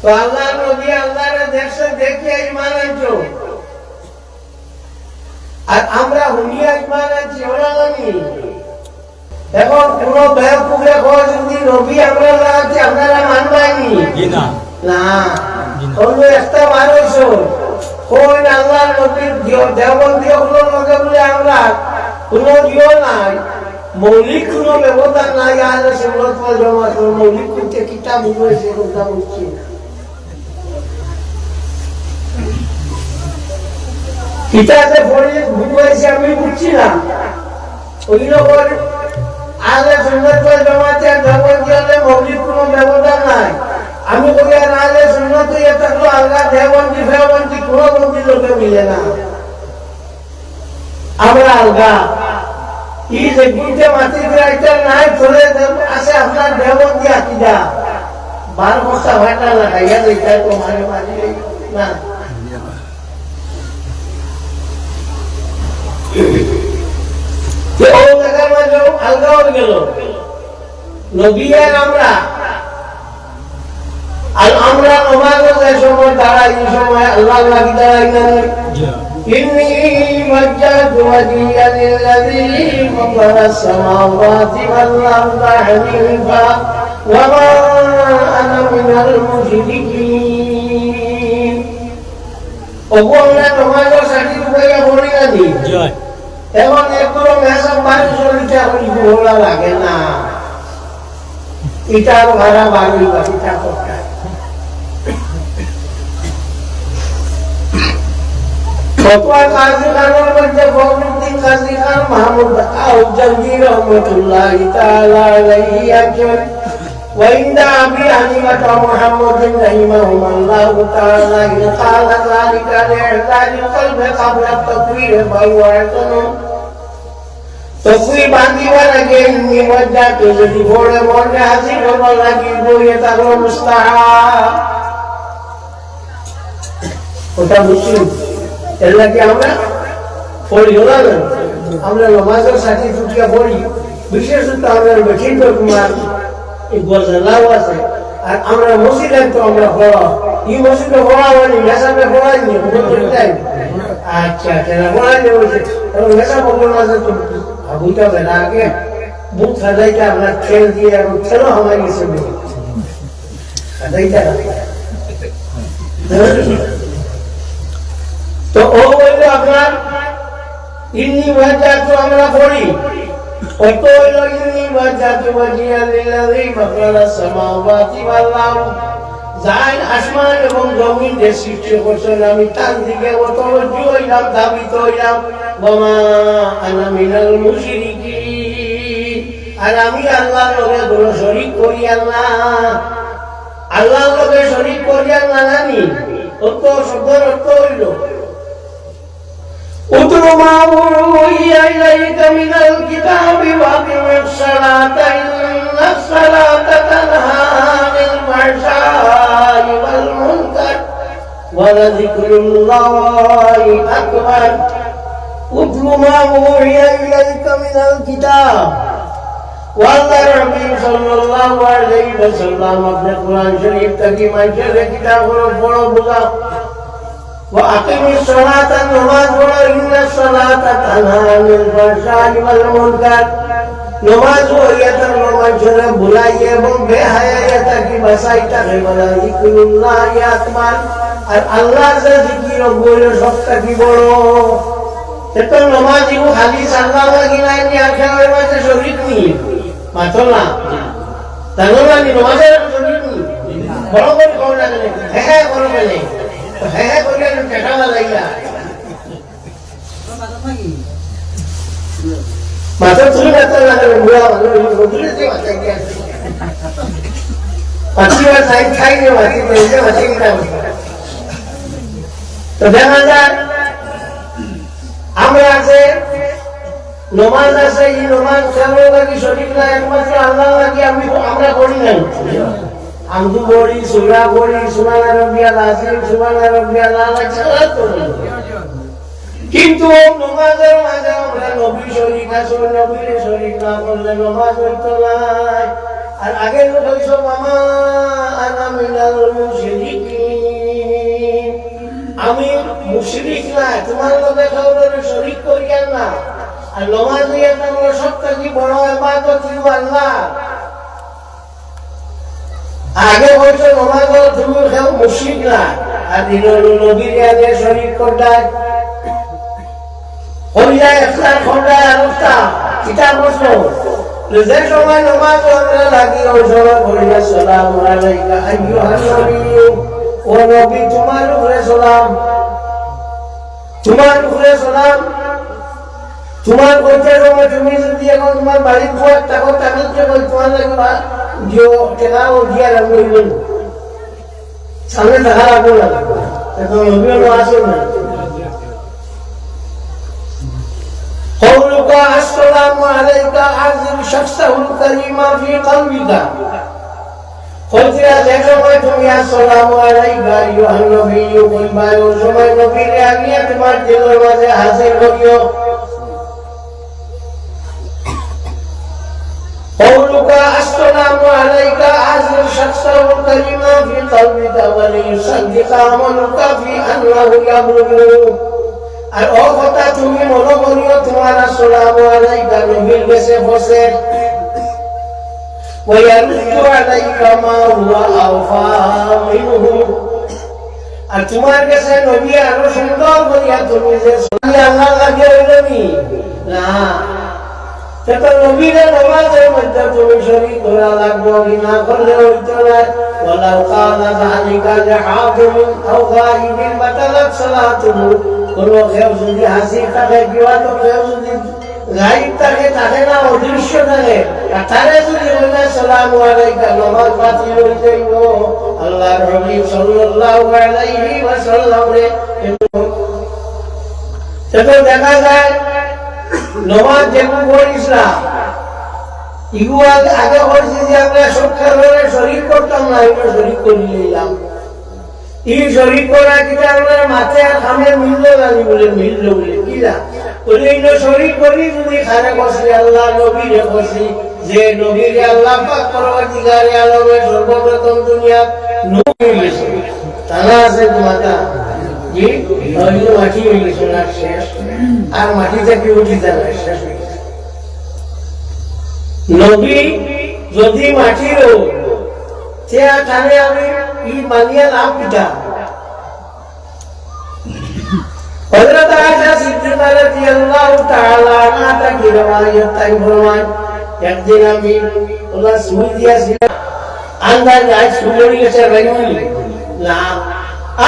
তো আল্লাহ নবী আল্লাহর দেখছে দেখে ঈমান আনছো, আর আমরা হুনিয়া ঈমান আনছি ওরা জানি। এখন কোন বেকুবে কয় যদি নবী আমরা আছি আপনারা মানবানি না, কোনো একটা মানুষ কোন আল্লাহ নবীর দেওবন্দি ওগুলোর মধ্যে বলে আমরা কোনো দিও নাই, মৌলিক কোনো ব্যবধান নাই। আর সুন্নত ওয়াল জামাত মৌলিক করতে কিতাব বুঝেছে কথা বুঝছি না, কিতাবে পড়ে বুঝেছি আমি বুঝছি না। ওইগুলো করে আলে সুন্নত ওয়াল জামাতের দেওবন্দি হলে মৌলিক কোনো ব্যবধান নাই। আমি বলি আর আলে সুন্নত হয়ে থাকলো আল্লাহ দেওবন্দি ফেওবন্দি কোনো বন্দি লোকে মিলে না, আমরা আলগা এই যে গুনতে মাটি রাইটার নাই চলে আসে আপনার দেওবন্দি আকিদা 12 বস্তা ভাটা লাগাইয়া দিতে তোমার মাটি না। ও জায়গার মাঝে আলগা হয়ে গেল নবী আর আমরা। আর আমরা নমাজের সময় দাঁড়াই, এই সময় আল্লাহ লাগি দাঁড়াই না। إني وجهت وجهي للذي فطر السماوات والأرض حنيفا وما أنا من المشركين. ওগুলা নমাজের সাথে উপায় বলি না দি এখন একটু মেসব বাড়ি চলিতে এখন ভোলা লাগে না, এটা আরো ভাড়া বাড়ি বাড়িটা কোথায়। ফতোয়া কাজী খানের মধ্যে ফখরুদ্দিন কাজী খান মাহমুদ আউজাঙ্গি রহমাতুল্লাহি তাআলা আলাইহি আছেন। وعند أبي حنيفة محمد رحمهما الله تعالى إن قال ذلك لإعداد القلب قبل التكوير فهو اعتنوا تكوير বাঁধিবার আগে ইন্নি ওয়াজ্জাহতু যদি ভোরে মনে হাসি করবার লাগে বইয়ে থাকলো মুস্তাহাব। ওটা মুসলিম এর লাগে আমরা পড়ি না, আমরা নামাজের সাথে ফুটিয়া পড়ি। বিশেষত আমরা বেঠিন কুমার ইকবাল জানাও আছে, আর আমরা মসজিদে তো আমরা পড়া এই মসজিদে পড়া হয়নি, মেসাবে পড়াইনি তাই। আচ্ছা কেন পড়াইনি বলছে মেসা বলবো না যে তো বুঝতে হবে না, আগে বুক সাজাইটা আপনার খেল দিয়ে এবং খেলো আমার গেছে সাজাইটা। তো ও বললো আপনার ইন্নি ওয়াজ্জাহতু আমরা পড়ি, অত হইল ইন্নি ওয়াজ্জাহতু ওয়াজহিয়া লিল্লাযী ফাতারাস সামাওয়াতি ওয়াল আরদ, যাই আসমান এবং জমিনকে সৃষ্টি করছেন আমি তার দিকে অতওয়াজ্জু হইলাম, ধাবিত হইলাম। ওয়া মা আনা মিনাল মুশরিকিন, আর আমি আল্লাহর লগে কোনো শরীক করি না, আল্লাহর লগে শরীক করি না জানি। অত শব্দের অর্থ হইল اتل ما اوحي اليك من الكتاب واقم الصلاة ان الصلاة تنهى عن الفحشاء والمنكر ولذكر الله اكبر. اتل ما اوحي اليك من الكتاب والله ربي صلى الله عليه وسلم اپنے قرآن شریف تک منشر کتاب پڑھو بلا وأقم الصلاة نماز পড়ো إن الصلاة تنهى عن الفحشاء والمنكر نماز হইয়াতে মানুষেরা ভুলাইয়ে এবং বেহায়া থাকি বাঁচাই থাকে বলা যিকরুল্লাহ আকবার। আর আল্লাহর যে জিকির বলে সবটা কি বড়, সেটা নামাজ ইও খালি সাল্লাহ লাগিনা নি আর খেলার মাঝে শরীক নি মাত্র না তাহলে নি নামাজের শরীক নি বড় করে কোন লাগে হ্যাঁ করো বলে হ্যাঁ বলে কেটা লাগাইয়া মাথা তুলে মাথা লাগাবে বুড়া ভালো রোদুলে যে মাথা গিয়া পাঁচিবার সাইড খাই রে মাথা দিয়ে মাথা গিয়া তো দেখা যায় আমরা আছে নমাজ আছে, এই নমাজ কেমন লাগি শরীর না একমাত্র আল্লাহ লাগি আমরা করি না। আমদু পড়ি, সূরা পড়ি, সুবহান রাব্বিয়াল আযীম, সুবহান রাব্বিয়াল আলা ছাড়া তো কিন্তু নামাজের মাঝে আমরা নবী শরীক আছে, নবীর শরীক না করলে নামাজ হইতো না। আর আগে বলছ মামা আনা মিনাল মুশরিকিন, আমি মুশরিক না, তোমার লগে কাউরে শরীক করিয়া না। আর নামাজ দিয়ে তোমরা সবথেকে বড় ইবাদত হলো আল্লাহ। আগে বলছো নামাজ তুমি কেউ মুশরিক না, আর দিন নবীর আগে শরীক করলে করিয়া একটা খন্ডায় আনুষ্ঠা এটা প্রশ্ন। যে সময় নামাজ আমরা লাগি ওই সময় করিয়া সালামু আলাইকা আইয়ুহান নবী, ও নবী তোমার উপরে সালাম, তোমার উপরে সালাম। তোমার কইতে সময় তুমি যদি এখন তোমার বাড়ির পর থাকো তাহলে তোমার লাগবে যে কেনা ও দিয়া রাখবেন সামনে দেখা রাখবো না, এখন নবীও আসুন না। قولك السلام عليك عزم شخصه الكريم في قلبك، قلت يا زكوة يا السلام عليك أيها النبي قل ما يوسف النبي لأبيت مرجل وزي حسن ربيو. قولك السلام عليك عزم شخصه الكريم في قلبك وليصدق عملك في أنه يبلغ। আর ও কথা তুমি মনে করিও তোমার আসসালামু আলাইকা নবীর কাছে বসে ওয়ায়ারুদ্দু আলাইকা মা হুয়া আওফা মিনহু, আর তোমার কাছে নবী আরো সুন্দর করিয়া তুমি যে আল্লাহ লাগে হইলনি না, তো নবীর নামাজের মধ্যে তুমি শরীক করা লাগবে না, করলে হইতো না। ওয়ালাউ কানা যালিকা লিহাদিমিন আও গায়িবিন বাতালাত সালাতুহু, কোনো কেউ যদি হাসি থাকে কিংবা তো কেউ যদি গাইব থাকে, থাকে না অদৃশ্য থাকে, তারে যদি বলে আসসালামু আলাইকা নামাজ বাতিল হয়ে যাইব। আল্লাহর হাবিব সাল্লাল্লাহু আলাইহি ওয়াসাল্লাম রে তো দেখা যায় নামাজ যেমন করিস না ইগুলো আগে করছি যে আমরা সবখানে শরীর করতাম না, এগুলো শরীর করে নিলাম। এই শরীর করা কিটা আমরা মাথায় আর খামের মিলল জানি বলে মিলল বলে কিরা বলে এইগুলো শরীর করি যদি খানে বসি আল্লাহ নবীরে বসি যে নবীরে আল্লাহ পাক পরবর্তীকালে আলমে সর্বপ্রথম দুনিয়া নবী গেছে তারা আছে তোমাটা জি নবী মাটি হয়ে গেছে না শেষ, আর মাটি থেকে উঠি যাবে শেষ হয়ে গেছে। নবী যদি মাটিরও তেয়া টানে আমি ই মানিয়া লাভ পিতা হযরত আয়েশা সিদ্দিকা রাদিয়াল্লাহু তাআলা আনহা থেকে রওয়ায়াত তাই ফরমান একদিন আমি ওলা সুই দিয়েছিলাম আন্দাজ আজ সুই গেছে রাইনি না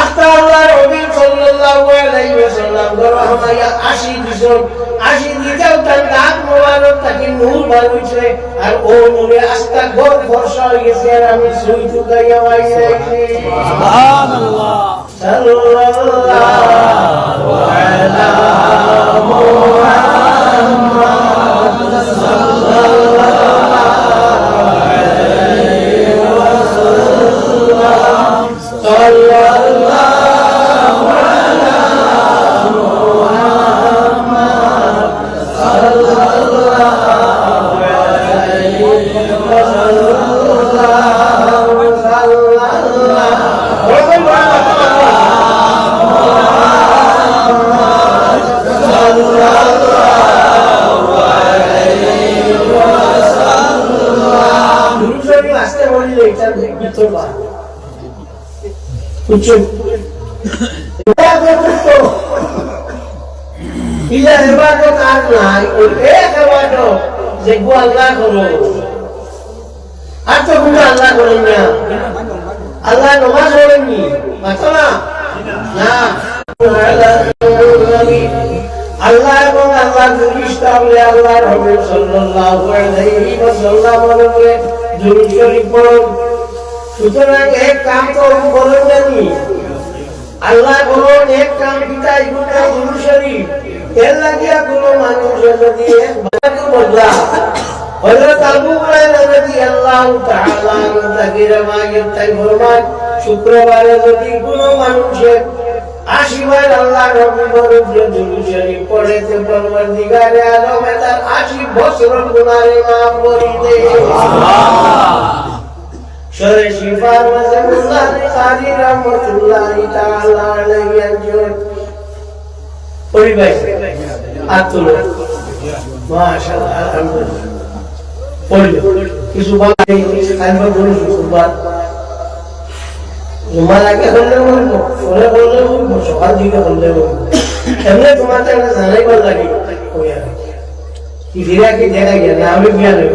আস্তা আল্লাহর হাবিব সাল্লাল্লাহু আলাইহি ওয়াসাল্লাম গরহামায়া 80 দিশন 80 দিতেও তার দাঁত মোবারক থেকে নূর বার হইছে, আর ও নূরে আস্তা গোল ফর্সা হয়ে গেছে, আর আমি সুই চুকাইয়া আইছি সুবহানাল্লাহ সাল্লাল্লাহু আলা মুহাম্মাদ সাল্লাল্লাহু আলাইহি ওয়াসাল্লাম সাল্লাল্লাহু আলা মুহাম্মাদ সাল্লাল্লাহু আলাইহি ওয়াসাল্লাম। দুরূদ আসতে বললে এটা ভিতর বা कुछ इला इबादत आज নাই ওই এক ইবাদত যে গো আল্লাহ করো আর তো গো আল্লাহ করেন না, আল্লাহ নামাজ পড়েন নি মাত্র না না আল্লাহ এবং আল্লাহ ফেরেশতা বলে আল্লাহর হাবিব সাল্লাল্লাহু আলাইহি ওয়াসাল্লাম বলে দুরূদ শরীফ পড়ুন। সুতরাং এক কাম তো বলেন জানি আল্লাহ বলেন এক কাম কিতা ইগুনা দুরূদ শরীফ এর লাগিয়া কোনো মানুষ যদি একবার বদলা হযরত আবু হুরায়রা রাদিয়াল্লাহু তাআলা তাকে রওয়ায়াত তাই ফরমান শুক্রবারে যদি কোনো মানুষের আশিবার আল্লাহ নবী বরুদ্রে দুরূদ শরীফ পড়েতে পরবর্তীকারে আলমে তার 80 বছর গুনাহে মাফ করে দে শরে শিফার মাজানুল্লাহ কারি রহমাতুল্লাহি তাআলা আলাইহি একজন পরিবার আতুল মাশাআল্লাহ আলহামদুলিল্লাহ পড়লো কিছু বলে কালমা বলে সুবহান তোমাকে বললে বলবো ফোনে বললে বলবো সকাল দিকে বললে বলবো এমনি তোমাকে একটা জানাইবার লাগে কি ফিরে কি দেখা গেল না আমি বিয়া নেব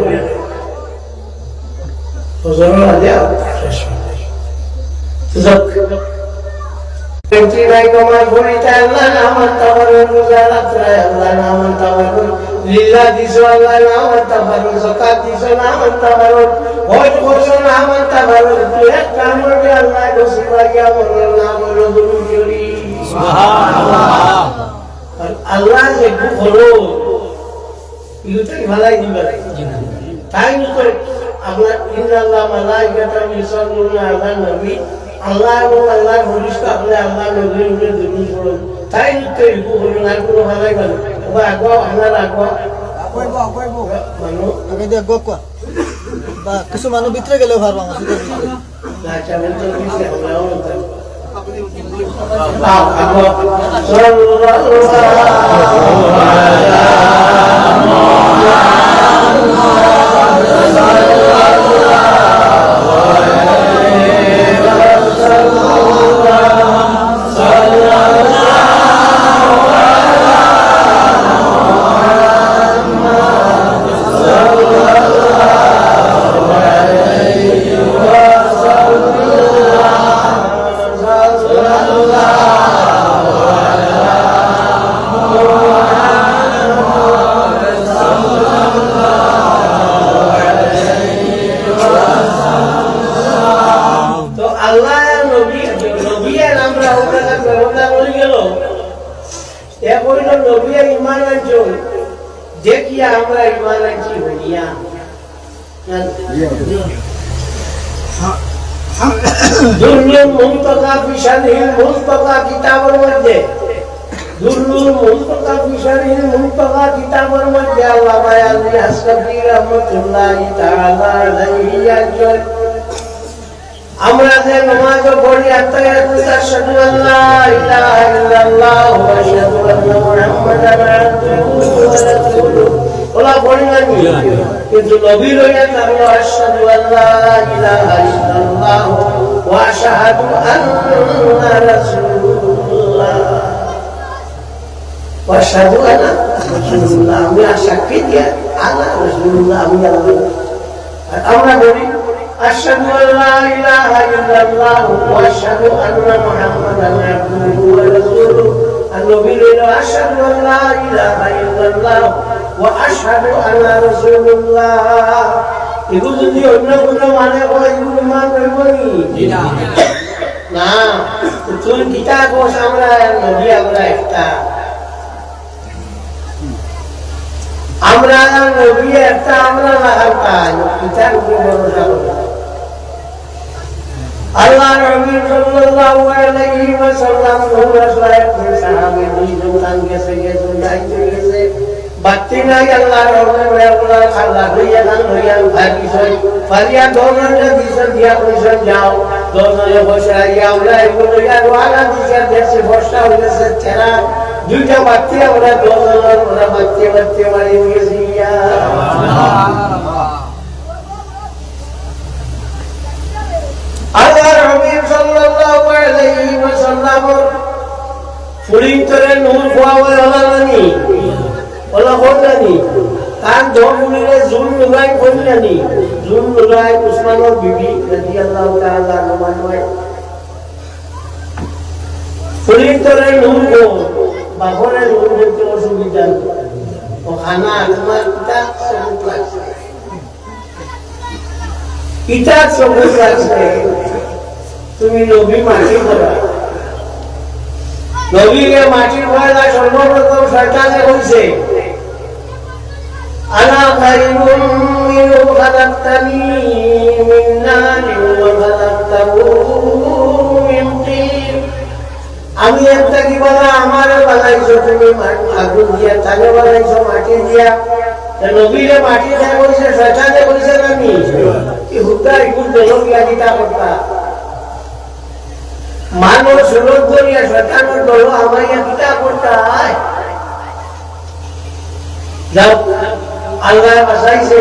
ওজনের আগে শেষ হয়ে নাই কমার ঘুরিতে আল্লাহ নামান তাবারুন রোজা রাখতে আল্লাহ নামান তাবারুন লিল্লাহ দিছো আল্লাহ নামান তাবারুন যাকাত দিছো নামান তাবারুন হজ করছো নামান তাবারুন তুই এক কাম করবি আল্লাহ নসিবা গিয়া বলল নাম হলো দুরূদ শরীফ সুবহানাল্লাহ আল্লাহ যে হলো ইউতাই ভালাই দিবা তাই তো আপনার ইন্নাল্লাহ মালাইকাতা ইউসাল্লুনা আলান নবী আল্লাহ এবং আল্লাহর ফেরেশতা আপনি আল্লাহ নবীর উপরে দুরূদ পড়েন তাই তো ইকু হলো না কোনো ভালাই গেল ওবা আগো আপনার আগো আগো মানু আগে দে আগো কো বা কিছু মানুষ ভিতরে গেলেও পারবা না না চাবেন তো কিছু হলো না আগো সাল্লাল্লাহু দেখিয়া আমরা ইমান আনছি হইয়া দুরুল মুনতাকা ফি শারহিল মুনতাকা কিতাবের মধ্যে দুরুল মুনতাকা ফি শারহিল মুনতাকা কিতাবের মধ্যে আল্লামা আলী আসকাফি রাহমাতুল্লাহি তাআলা আলাইহি একজন আমরা যে নামাজ পড়ি আশহাদু আল্লা ইলাহা ইল্লাল্লাহ ওয়া আশহাদু আন্না মুহাম্মাদান আবদুহু ওয়া রাসূলুহু ওলা পড়ি না কিন্তু নবীর হইয়া আমরা আশহাদু আল্লা ইলাহা ইল্লাল্লাহ ওয়া আশহাদু আন্না রাসূলুল্লাহ ওয়া আশহাদু আন্না রাসূলুল্লাহ আমি সাক্ষী দিয়া আনা রাসূলুল্লাহ আমি আল্লাহ আমরা বলি أشهد أن لا إله إلا الله وأشهد أن محمدا عبده ورسوله النبي أشهد أن لا إله إلا الله وأشهد أن رسول الله يقول لي أن كل ما نقول يقول ما نقولي না তুমি কিতাব ও আমরা নবী আমরা একটা আমরা নবী একটা আমরা লাগাতা কিতাব কি ভরসা করি আল্লাহ নবী সাল্লাল্লাহু আলাইহি ওয়াসাল্লাম রাসূলের সাহাবী দুইজন গেছে যাইতে বাতি নাই আল্লাহ নবী বলে খালা হইয়া গান হইয়া ভাগি সই ফারিয়া দোনরে দিছেন দিয়া কইছেন যাও দোনরে বসে আইয়া আমরা এগুলো ইয়ার ওয়ালা দিছে দেশে বর্ষা হইছে তেরা দুইটা বাতি আমরা দোনরে আমরা বাতি মারি দিয়েছি ইয়া সুবহানাল্লাহ আল্লাহ নবী সাল্লাল্লাহু আলাইহি ওয়াসাল্লাম ফুরিন্তরে নূর খোয়াওয়া হলানি ওলা হলানি কান ধমুনিরে জুন লুগাই কইলানি জুন লুগাই উসমানের বিবি রাদিয়াল্লাহু তাআলা আনহা হয় ফুরিন্তরে নূর কো বাবরে নূর হইতে অসুবিধা ও খানা তোমার পিতা সবুজ লাগছে পিতা সবুজ লাগছে তুমি নবী মাটি করা নবীকে মাটির ভয়লা সর্বপ্রথম শয়তানে হইছে আনা খায়রুম মিনহু খালাকতানি মিন নারিন ওয়া খালাকতাহু মিন তিন আমি আমি একটা কি বলা আমারে বানাইছো তুমি আগুন দিয়া, তাকে বানাইছো মাটি দিয়া, নবীরে মাটি খাই বলছে, শয়তানে বলছে আমি কি হুদা ইগুল দলক লাগিতা করতা মানব সুরত করিয়া শয়তানের দল আমাইয়া কিতা করতা। যাও আল্লাহ বাসাইছে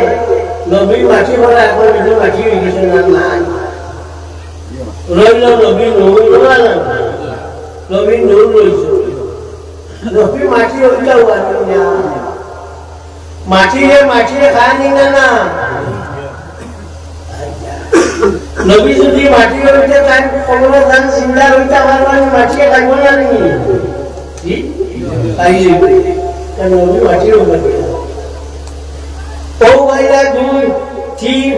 নবী মাটি ভরা এখন নিজে মাটি হয়ে গেছে না নাই রইল নবী নবী না নবী নূর রইছে নবী মাটি হইতা না মাটিরে খানি না নবী যদি মাটি হইতে তাই কবর ধান জিন্দা হইতে আমার মাটিয়ে খাইব না নাকি নবী মাটি হইতে ও ভাইরা দুই ঠিক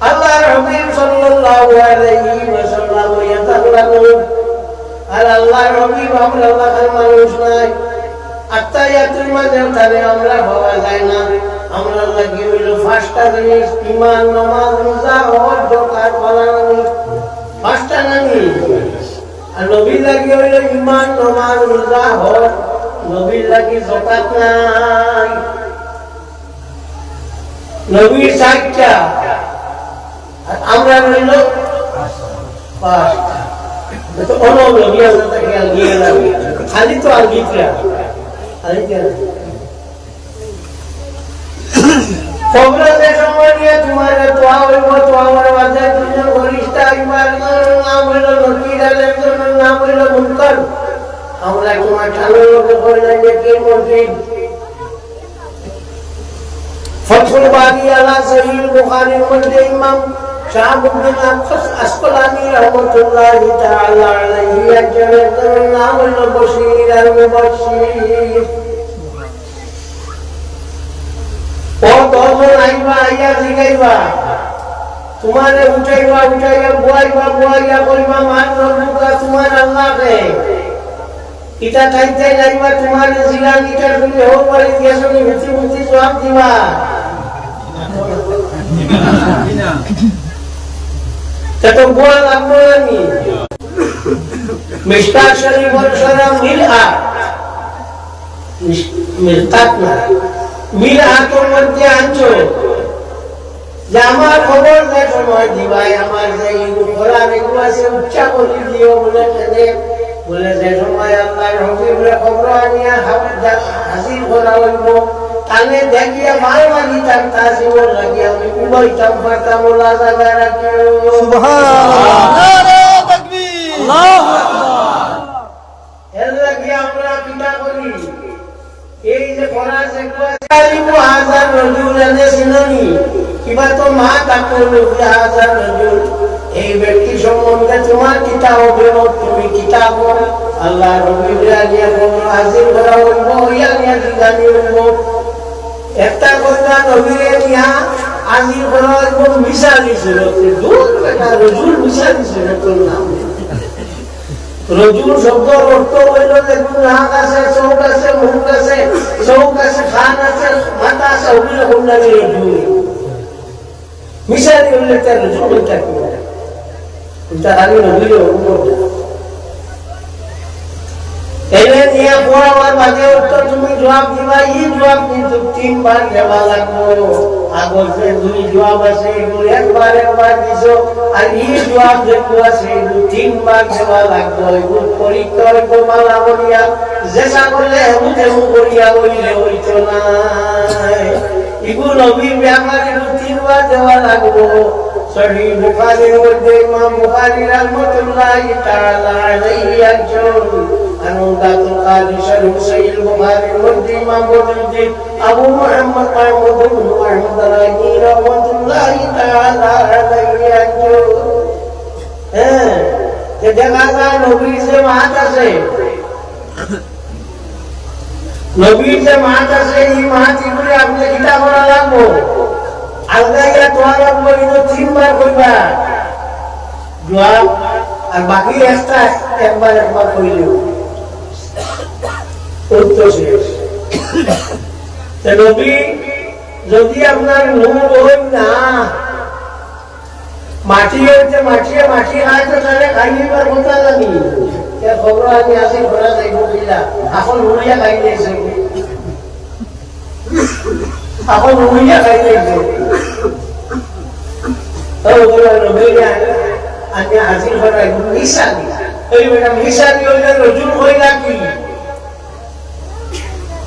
আল্লাহ হাবিব সাল্লাল্লাহু আলাইহি ওয়াসাল্লাম ইয়াতাল্লাহু আর আল্লাহ হাবিব আমরা আল্লাহর মানুষ নাই আত্তায়াতুল মাঝে তারে আমরা পাওয়া যায় না। আমরা লাগি হইল পাঁচটা জিনিস ঈমান নামাজ রোজা হজ যাকাত পালন পাঁচটা নানি আর নবীর লাগি হইল ঈমান নামাজ রোজা হজ নবীর লাগি যাকাত নাই নবীর চারটা আর আমরা হইল পাঁচটা তো অন্য নবী আল্লাহ তাকে আগিয়ে লাগে খালি তো আগিয়ে কবরের সময় নিয়ে তোমার দোয়া হইব তো আমার মাঝে দুজন ঘনিষ্ঠা ইমার নাম হইল নকির আলের নাম হইল মুনকার। আমরা তোমার ঠান্ডা লোকে করলেন যে কে মসজিদ ফতহুল বারি আলা সহিহ বুখারীর মধ্যে ইমাম শাহাবুদ্দিন আসকালানী রাহমাতুল্লাহি তাআলা আলাইহি একজনের নাম হইল বশীর আল মুবাশশির। ও দর্শন আইবা আইয়া জিগাইবা তোমারে উঠাইবা উঠাইয়া বুয়াইয়া কইবা মান রব্বুকা তোমার আল্লাহকে ইটা খাইতে যাইবা তোমার জিগান ইটা শুনে হোক পারে দিয়াছনি মুতি জবাব দিবা তো বুয়া লাগবো আমি মিশকাত শরীফের সরা মিলকাত না মিলহাতের মধ্যে আনছো যে আমার খবর যে সময় দিবাই আমার যে কোরআন এগুলো আছে উচ্চা করে দিও বলে বলে যে সময় আল্লাহর হাবিবের খবর আনিয়া হাজির করা হইব তানে দেখিয়া মারমারি তার তাজিবর লাগিয়া আমি উবাইতাম পারতাম ওলা জায়গা রাখিও সুবহানাল্লাহ নারে তাকবীর আল্লাহু আকবার। এর লাগিয়া আমরা কিতা করি এই যে কোরআন যে কালিমু হাজার রজুলানে সিনানি কিবা তো মা তাকুলু হাজার রজুল এই ব্যক্তি সম্বন্ধে তোমার কিতাব হবে তুমি কিতাব আল্লাহ রাব্বুল আলামিন হাজির করা হইব ইয়া নিয়া জানি হইব একটা কথা নবীরে নিয়া হাজির করা হইব মিশালি সুরতে দূর বেটা রজুল মিশালি সুরতের নাম রজুল শব্দের অর্থ হইল দেখুন নাক আছে চোখ আছে মুখ আছে চোখ আছে খান আছে মাথা আছে ওগুলো বললে রজুল মিশালি হইলে তার রজুল এটা কি এটা আগে নবীর অনুভব এলে নিয়ে পড়াবার মাঝে উত্তর তুমি জবাব দিবা এই জবাব কিন্তু তিনবার দেওয়া লাগবো আগর যে দুই জবাব আছে এগুলো একবার দিছো আর এই জবাব যেগুলো আছে এগুলো তিনবার দেওয়া লাগবো এগুলো পরীক্ষা হইব মালা বলিয়া যেসা করলে হেমু করিয়া হইলে হইতো না এগুলো নবীর ব্যাপার এগুলো তিনবার দেওয়া লাগবো। সহিহ বুখারীর মধ্যে ইমাম বুখারী রাহমাতুল্লাহি তাআলা আলাইহি একজন অনুদাতুল কারি শরীফ সহিহ বুখারীর মধ্যে ইমাম বুখারী আবু মুহাম্মদ মাহমুদ ইবনে আহমদ রাহি রাহমাতুল্লাহি তাআলা আলাইহি একজন যে দেখা যায় নবীর যে মাত আছে নবীর যে মাত আছে এই মাত এগুলি আপনি কিতা করা লাগবো আলগাইয়া তোয়ারা বলিল তিনবার কইবা জবাব আর বাকি একটা একবার কইল উত্তর শেষ। নবী যদি আপনার নূর হই না মাটি হইতে মাটি খাইতে তাহলে খাইবার কথা জানি Ya khobro ani asi khora jaibo bila. Akon nuria khai diese. Akon nuria khai diese. Tau bola nobelia anya asi khora misal. Ei beta misal yola rojul hoila ki.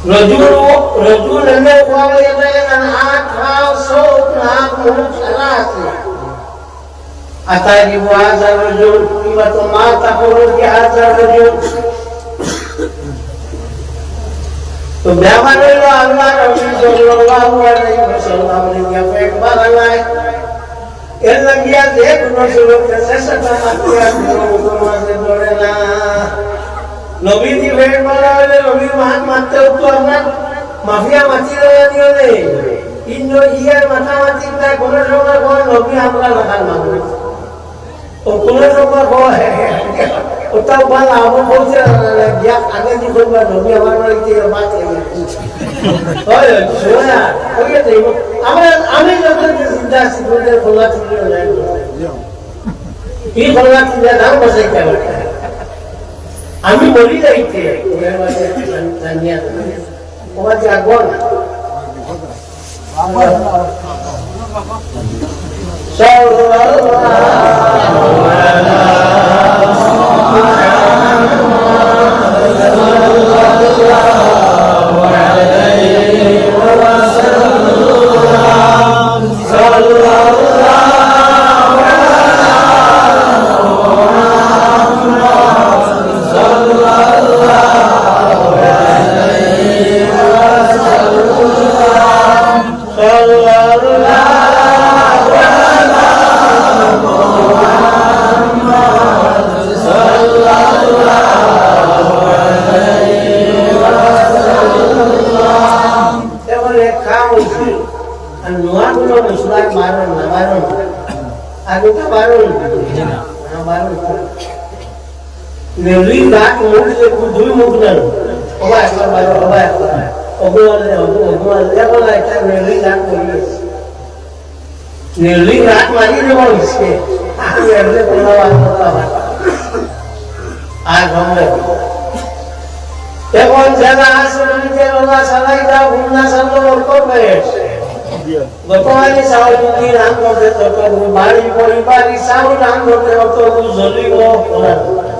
Rojul ane khawal yana hat khaw sok nak mulut salasi. Atari hadza rajul wa mata khurud ki hadza rajul to bewan lo Allah Rasul sallallahu alaihi wasallam ne ya baranai ella dia de kuno solo sesa tamatiya kuno mase dorena nabi di bewan nabi mahat matte to apna mafia mati dio ne inno iya mata mati ta kono soga kono nabi amra lakan mamu तो कुल लोग को है उतना बाल आप बहुत से गया आगे जी कोई बात नहीं हमारे लिए ये बात है ओए सोया ओए देखो हमें जब तक जिंदा सिद्धों खोला चुकी है ये खोला चुकी है नाम बस क्या बोलते हैं हमें बोली रही थी मेरे वाले धनिया वो जागोन Neli dak mungkin kudu mungkin. Obat baru obat. Obat ya kalau kita neli dak mungkin. Neli dak mari ni mau isi. Aku yang ni penawar penawar. Agama. Ya kalau jalan asal ni jalan salai dah guna saldo berkor bayar. Bapaknya sahur ini orang korte tu bari bari sahur orang korte tu zoli ko orang.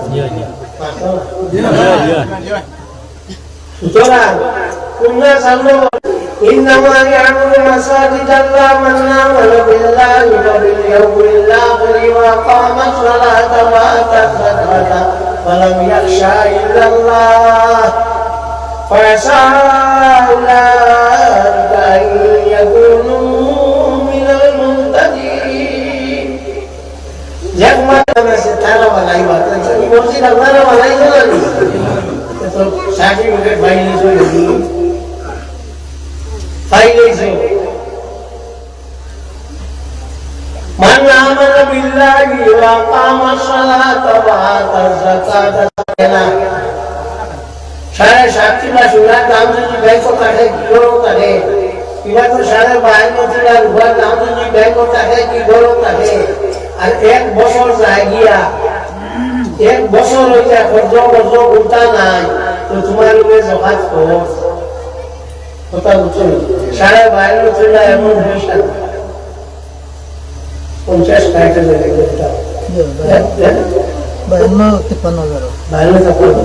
Sudah, punya saldo. Innama ya'muru masajidallah man amana billahi wa bil yawmil akhir wa aqama as-salata wa ata az-zakata wa lam yakhsha illa Allah. Fa yakunu minal muhtadin. Jak mana setara walai batan sini mesti nak mana walai tu lagi. So sahaja mungkin bayi ni so lagi. Bayi so. Man amana billahi wa aqama as-salata wa ata az-zakata. Saya sakti masulah dalam sini baik kau kadai kilo kadai. Iba tu saya bayi mesti dah buat dalam sini baik kau kadai kilo kadai. Ek bosor sahaja, ek bosor aja bosor uta naik. Tu cuma lu sehat kau. Kata betul. Saya bayi mesti dah emon bisa. Konses kaya tu kita. Ya. Bayi mau tepan agar. Bayi tepan.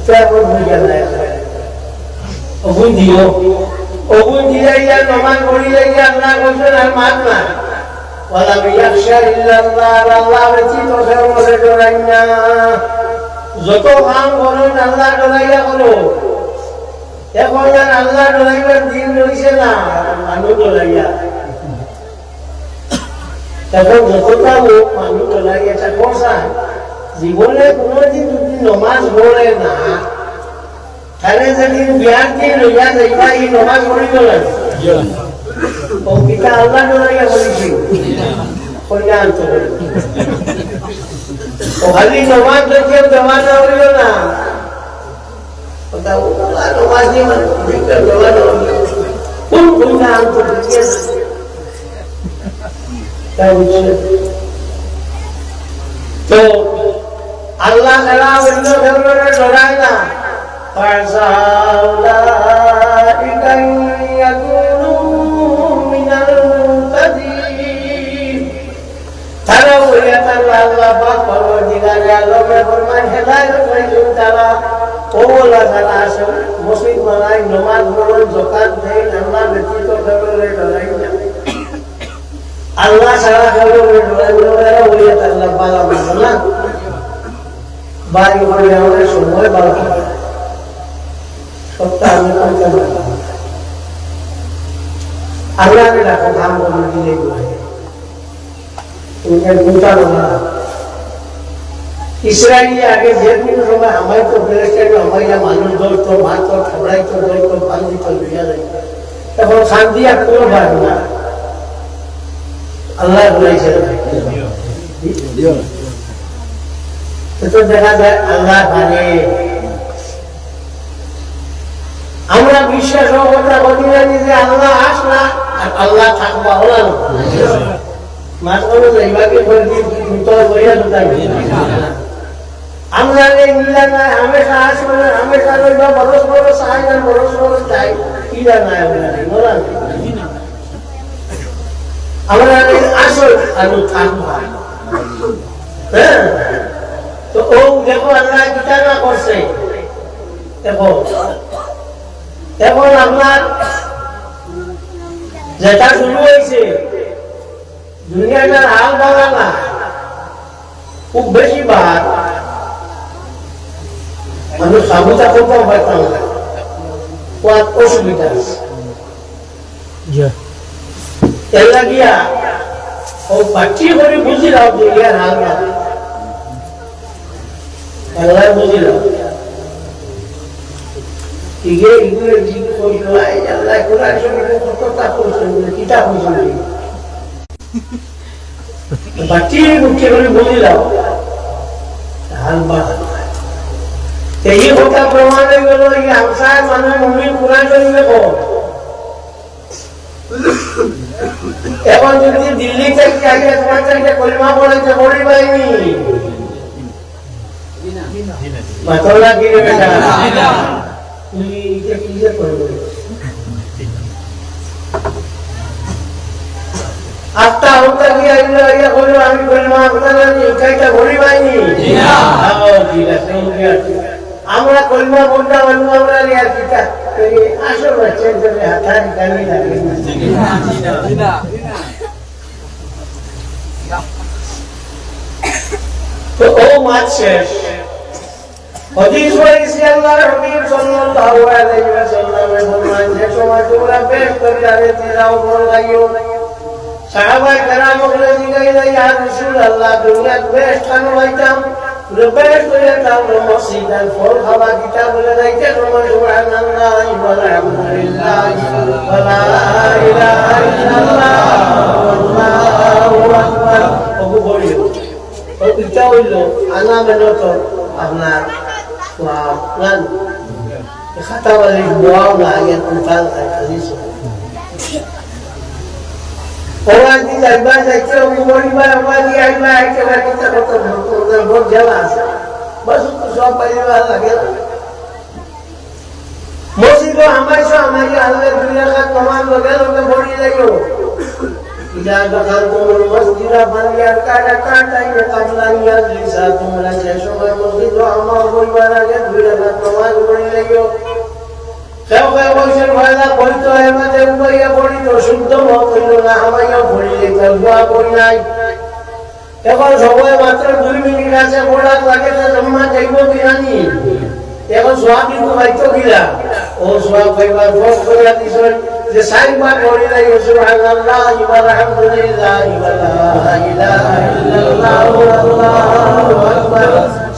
Saya pun bukan ayah. Ogun dia yang nomor kori lagi anak kotor almatna. Walau yaksha illallah Allah bercita saya berdoanya. Joto ham koron Allah doanya koron. Ya koron Allah doanya berdiri Indonesia lah. Anu doanya. Tapi joto tahu anu doanya cakosan. জীবনে কোনোদিন যদি নমাজ পড়ে না তাহলে যদি বিয়ারকে লইয়া যাইবা এই নমাজ পড়িব লাগে ও পিতা আল্লাহ লইয়া বলিছি কল্যাণ তো ও খালি নমাজ লইয়া জমা না হইল না ওটা নমাজ দিয়ে জমা না কোন কল্যাণ তো তাই তো আল্লাহ ছাড়া অন্য কাউকে ডরায় না। তারা বলে আল্লাহ পাক পরওয়ারদিগারে আলমে ফরমান হেদায়েত করেছেন তারা ওলা যারা আছে মসজিদ বানায় নামাজ পড়ে যাকাত দেয় আল্লাহ ব্যতীত কাউকে ডরায় না। আল্লাহ ছাড়া কাউকে ডরায় না ওই আল্লাহ বালা বলে না বাড়ি করে আমাদের সময় ভালো সপ্তাহ আমি করতে পারি আল্লাহ রাখো ধাম করে দিলে ইসরায়েলি আগে যে কোনো সময় আমায় তো বেড়েছে আমাইয়া মানুষ ধরতো মারতো খাবড়াইতো ধরতো ভাল দিত লইয়া যাইত এখন শান্তি আর কোনো ভাগ না আল্লাহ বলেছে তো দেখা যায় আল্লাহ মানে আমরা বিশ্বাস কথা বলি না যে আল্লাহ আস না আর আল্লাহ থাকবা হলো না মাঝখানে যাইবাকে করে দিয়ে ভিতরে বইয়া ঢুকাই আমরা এই মিলা না হামেশা আসবে না হামেশা লইবা বরস বরস আই না বরস বরস যাই কি জানা আমরা বলা আমরা আসল আলু থাকবা হ্যাঁ তো ও দেখো আল্লাহ কিটা না করছে দেখো এখন আপনার যেটা শুরু হয়েছে দুনিয়াটার হাল ভালো না খুব বেশি বার মানুষ সামুচা করতেও পারতাম না কত অসুবিধা আছে এর লাগিয়া ও বাচ্চি করে বুঝিলাম দুনিয়ার হাল ভালো আল্লাহ বুঝিলাম ইগে ইগে জি কইলো আই আল্লাহ কোরআন শরীফে কতটা করছেন কিতাব বুঝিলাম বাচ্চি মুখে করে বুঝিলাম হাল ভালো এই কথা প্রমাণ হয়ে গেল এই আমসায় মানুষ মুমিন কোরআন শরীফে পড়ে এখন যদি দিল্লি থেকে আগে তোমার চাইতে কলিমা পড়াইতে পড়ি পাইনি মাতলা কি রে বেটা তুই এটা কি যে করবি আত্মা হত্যা কি আইলো আইয়া কইলো আমি কলিমা পড়াইনি কাইটা পড়ি পাইনি না ঠিক আছে আমরা কলিমা পড়তা বলবো আমরা আর কিটা আসল বাচ্চা যে হাতারি কানি লাগে না তো ও মাছ শেষ হাদিস হইছে আল্লাহর হাবিব সাল্লাল্লাহু আলাইহি ওয়াসাল্লাম ফরমান যে সময় তোমরা বেশ করে আরতি যাও বল গাইও সাহাবায়ে কেরাম বলে জিগাইলা ইয়া রাসূলুল্লাহ দুনিয়া বেশ খানো হইতাম বেশ করে তাও মসজিদ আর ফল খাওয়া দিতা বলে যাইতে তোমার সুবহানাল্লাহ আলহামদুলিল্লাহ ওয়া লা ইলাহা ইল্লাল্লাহ আল্লাহু আকবার ওগো বলিও ও এটা হইলো আল্লাহ মেনো তো আপনার ওয়ান খাতা বলে দোয়া না আয়াত কুরআন হাদিস ওরা কি যাইবা যাইতে ওই বলিবা আমাদি আইবা আইতে কথা কথা ওদের বহুত জ্বালা আছে বাস তো সব পরিবার লাগে মসজিদ আমাইছো আমাই আল্লাহ দুনিয়া কা কমান লগে লগে বড়ি যাইও ইলা দখাল তোমরা মসজিদ বানিয়ার কাটা কাটাই কাবলাইয়া লিসা তোমরা যে সময় মসজিদ আমার পরিবার আগে দুনিয়া কা কমান বড়ি যাইও কেউ কেউ বৈশের ভাইলা বইতো এমাতে উপাইয়া পড়ি তো শুদ্ধ হইল না আমাইয়া পড়িলে দোয়া করি নাই এখন সবাই মাত্র 2 মিনিট আছে পড়ার লাগে তো জম্মা যাইব বিরানি এখন সোয়া কিন্তু হয়তো গিলা ও সোয়া কইবার ফস করিয়া দিছেন যে সাইবার পড়িলাই সুবহানাল্লাহ ওয়া আলহামদুলিল্লাহ ওয়া লা ইলাহা ইল্লাল্লাহ আল্লাহু আকবার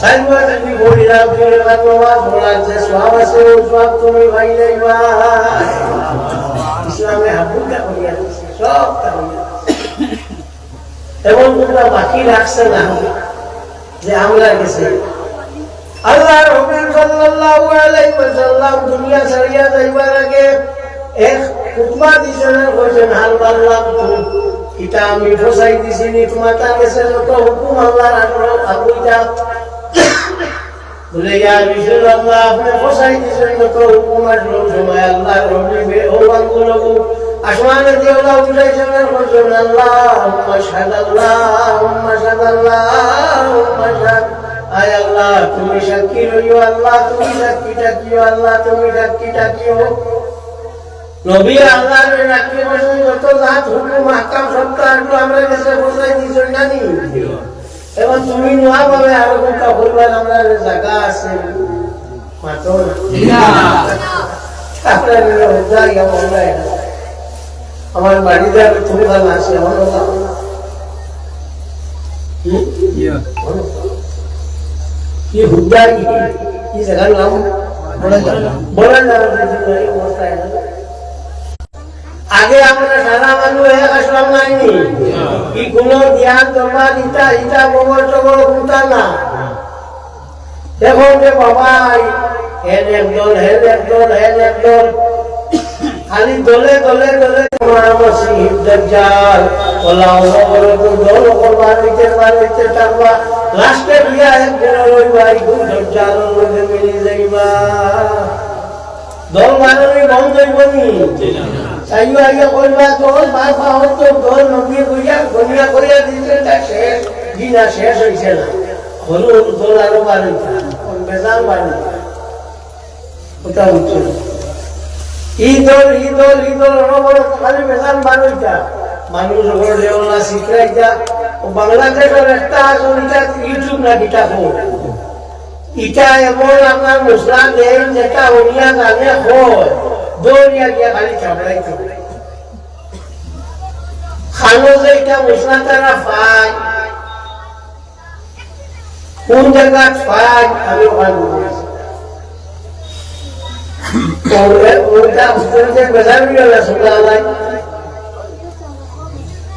সাইবার যদি পড়িলা ফিরে তোমার পড়া যে সোয়াব আছে ও সোয়াব তুমি ভাইলাইবা ইসলামে হাবুটা করিয়া সব করিয়া এবং তোমরা বাকি রাখছে না যে আমরা গেছে আল্লাহর হুকুম সাল্লাল্লাহু আলাইহি ওয়াসাল্লাম দুনিয়া ছাড়িয়া যাইবার আগে এক হুকমা দিছেন কইছেন হাল আল্লাহ এটা আমি ফসাই দিছিনি তোমার কাছে যত হুকুম আল্লাহর আগুইটা বলে ইয়ার বিশুল আল্লাহ আপনি ফসাই দিয়েছেন যত হুকুম আসলো সময় আল্লাহ রবি ও বাঙ্গুলো আসমানে দেওয়া উঠাইছেন করছেন আল্লাহ মাশাদ আল্লাহ মাশাদ আল্লাহ মাশাদ আয় আল্লাহ তুমি সাক্ষী রইও আল্লাহ তুমি সাক্ষী থাকিও আল্লাহ তুমি সাক্ষী থাকিও নবী আল্লাহর রাখতে বসে যত জাত হুকুম আহকাম সত্য আমরা কাছে ফসাই দিয়েছেন জানি এবং তুমি নোয়া পাবে আরো কোনটা বলবার আমরা জায়গা আছে মাত্র আমার বাড়িতে তুমি ভালো আছে কি হুদ্দার কি জায়গার নাম বলা যাবে অবস্থায় আগে আমরা সারা মানুষ এক আসলাম নাইনি কি কোন জ্ঞান তোমার ইটা ইটা গোবর টবর কোনটা না দেখো যে বাবা হেন একদল হেন একদল হেন একদল খালি দলে দলে দলে তোমার মসজিদ দাজ্জাল ওলা ওলা দল করবার হইতে থাকবা লাস্টে বিয়া একদিন রইবা ইগুন দাজ্জালের মধ্যে মিলি যাইবা দল মাননি বন্ধ হইবনি সাইও আইয়া কইবা দল বার পাওয়া তো দল নবী কইয়া গনিয়া কইয়া দিতে শেষ দিনা শেষ হইছে না হলো দল আরো বাড়ি কোন বেজাল বাড়ি ওটা হচ্ছে ঈদল খালি বেজাল বাড়িটা মানুষ ওর লেওলা শিখরাইটা ও বাংলাদেশের একটা আসলিটা ইউটিউব না কিটা হোক ইটা এমন আপনার মুসলাম দেন যেটা উনিয়া জানে হয় দৌড়িয়া গিয়া খালি চাপড়াইতে খানো যে এটা মুসলাম তারা পায় কোন জায়গা পায় আমি ওখানে বলেছি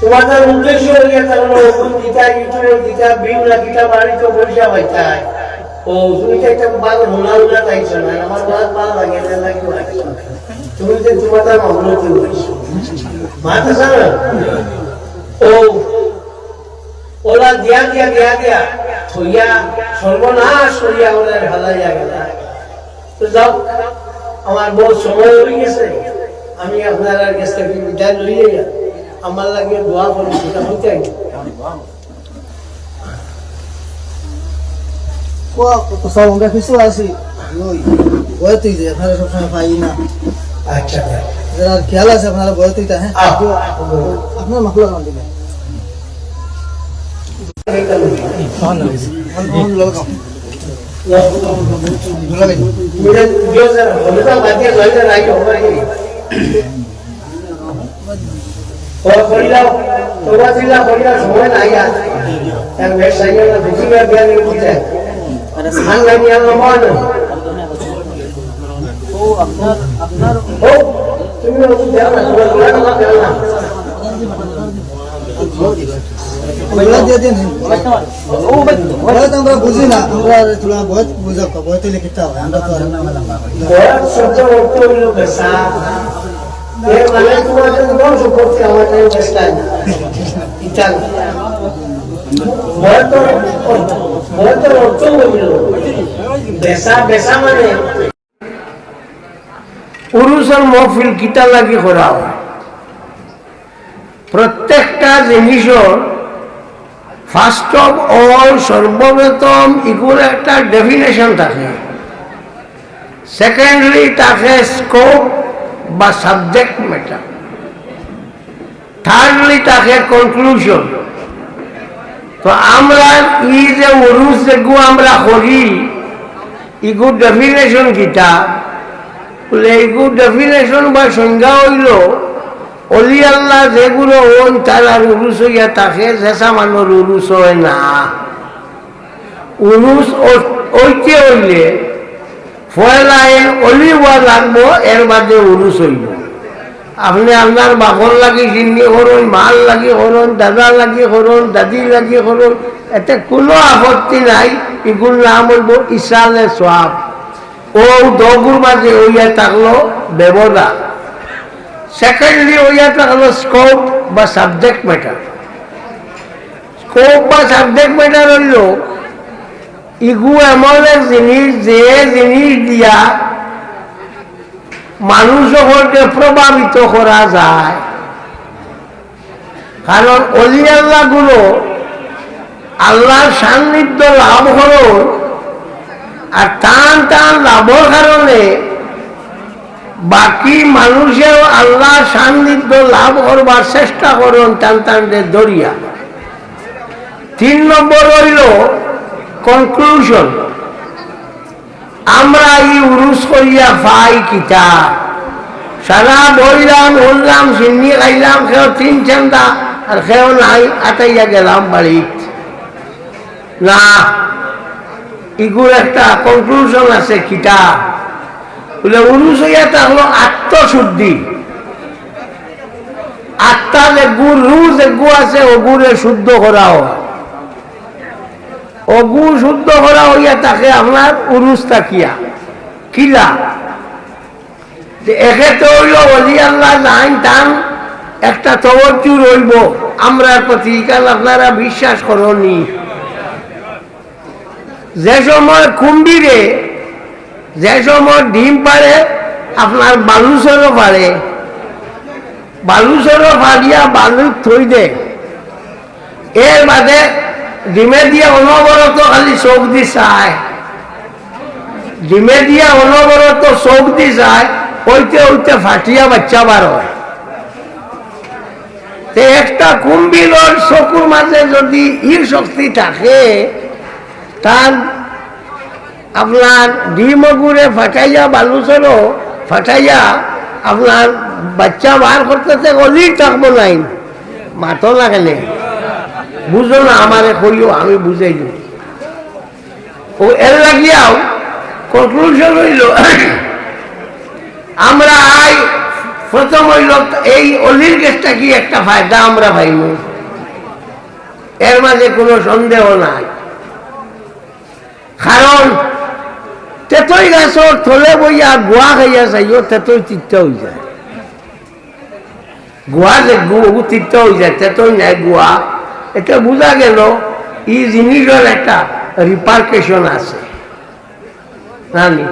তোমাদের উদ্দেশ্য হইয়া কারণ গীতা ইউটিউবের গীতা বিমলা গীতা বাড়িতে পয়সা পাইতাই ও তুমি তো একটা ভালো হোনা হোনা চাইছো না আমার ভালো লাগে না লাগে তুমি যে তোমাদের অবনতি হয়েছো মাথা জানা ও ওলা দিয়া দিয়া দিয়া দিয়া থইয়া সর্বনাশ করিয়া ওরা ভালাইয়া গেল তো যাও আমার বহুত সময় হয়ে গেছে আমি আপনার কাছ থেকে বিদায় লইয়া যা আমার লাগে দোয়া করি সেটা হইতে আমরা কিছু আছি বয়তুই যে আপনারা সবসময় পাই না আচ্ছা যারা খেয়াল আছে আপনারা বয়তুইটা হ্যাঁ আপনার মাফলা গান দিবেন সময় নাই আমরা বুঝি না আমরা বয়স বুঝা বয়তে লিখিতে হবে আমরা তো পুরুষের মহফিল কিতা লাগি করা হয় প্রত্যেকটা জিনিসের ফার্স্ট অফ অল সর্বপ্রথম এগুলো একটা ডেফিনেশন থাকে সেকেন্ডলি থাকে স্কোপ বা সাবজেক্ট ম্যাটার থার্ডলি থাকে কনক্লুশন তো আমরা ই যে উরুস যেগু আমরা করি ইগু ডেফিনেশন কিতা বলে ইগু ডেফিনেশন বা সংজ্ঞা হইল অলি আল্লাহ যেগুলো ওন তারা উরুস হইয়া থাকে জেসা মানুষ উরুস হয় না উরুস ওইতে হইলে ফয়লায় অলি হওয়া লাগবো এর বাদে উরুস হইল আপনি আপনার বাপর লাগি চিন্নি করুন মাল লাগি করুন দাদা লাগি করুন দাদি লাগি করুন এতে কোনো আপত্তি নাই এগুলোর নাম হইব ইসালে সোয়াব ও দগুর মাঝে ওইয়া থাকলো ব্যবদা সেকেন্ডলি ওইয়া থাকলো স্কোপ বা সাবজেক্ট ম্যাটার স্কোপ বা সাবজেক্ট ম্যাটার হইল ইগু এমন এক জিনিস যে জিনিস দিয়া মানুষ সকলকে প্রভাবিত করা যায়। কারণ অলি আল্লাহ গুলো আল্লাহর সান্নিধ্য লাভ করো, আর টান টান লাভের কারণে বাকি মানুষেও আল্লাহর সান্নিধ্য লাভ করবার চেষ্টা করুন টান টানতে দরিয়া। 3 নম্বর হইল কনক্লুশন। আমরা এই উরুস করিয়া পাই কিতা? সারা বইলাম উঠলাম সিন্নি খাইলাম, খেয়েও 3 চান্দা আর খেয়েও নাই, আটাইয়া গেলাম বাড়িত না। ইগুর একটা কনক্লুশন আছে কিতা বলে, উরুস হইয়া থাকলো আত্মশুদ্ধি। আত্মা যে গুড় রুজ গু আছে ও গুড়ে শুদ্ধ করা হয়, ও গুড় শুদ্ধ করা হইয়া তাকে আপনার উরুস তাকিয়া কিলা যে একে তো হইল অলি আল্লাহ লাইন টান একটা তবজ্জু রইব আমরার প্রতি, কারণ আপনারা বিশ্বাস করনি। যে সময় কুম্ভীরে যে সময় ডিম পারে আপনার বালুচরও পারে, বালুচরও পারিয়া বালু থই দে, এর বাদে ডিমে দিয়া অনবরত খালি চোখ দি চায়, ডিমে দিয়া অনবরত চোখ দি যায়, ওইতে ওইতে ফাটিয়া বাচ্চা বার হয়। একটা কুম্ভীরের চকুর মাঝে যদি ইর শক্তি থাকে, তার আপনার ডিম গুড়ে ফাটাইয়া বালুচরও ফাটাইয়া আপনার বাচ্চা বার করতেছে, অলি থাকবো নাই। মাথো লাগেনে বুঝো না, আমারে কইও আমি বুঝাই দিই। ও এর লাগিয়াও কনক্লুশন হইল আমরা আই প্রথম হইল এই অলির গেছটা কি একটা ফায়দা আমরা পাইনি, এর মাঝে কোনো সন্দেহ নাই। কারণ তেতই গাছর থলে বইয়া গোয়া খাইয়া চাইও তেতই তিত্ত হয়ে যায়, গোয়া যে গু তিত্ত হয়ে যায়, তেতই নাই গোয়া। এটা বোঝা গেল এই জিনিসের একটা রিপার্কেশন আছে জানি।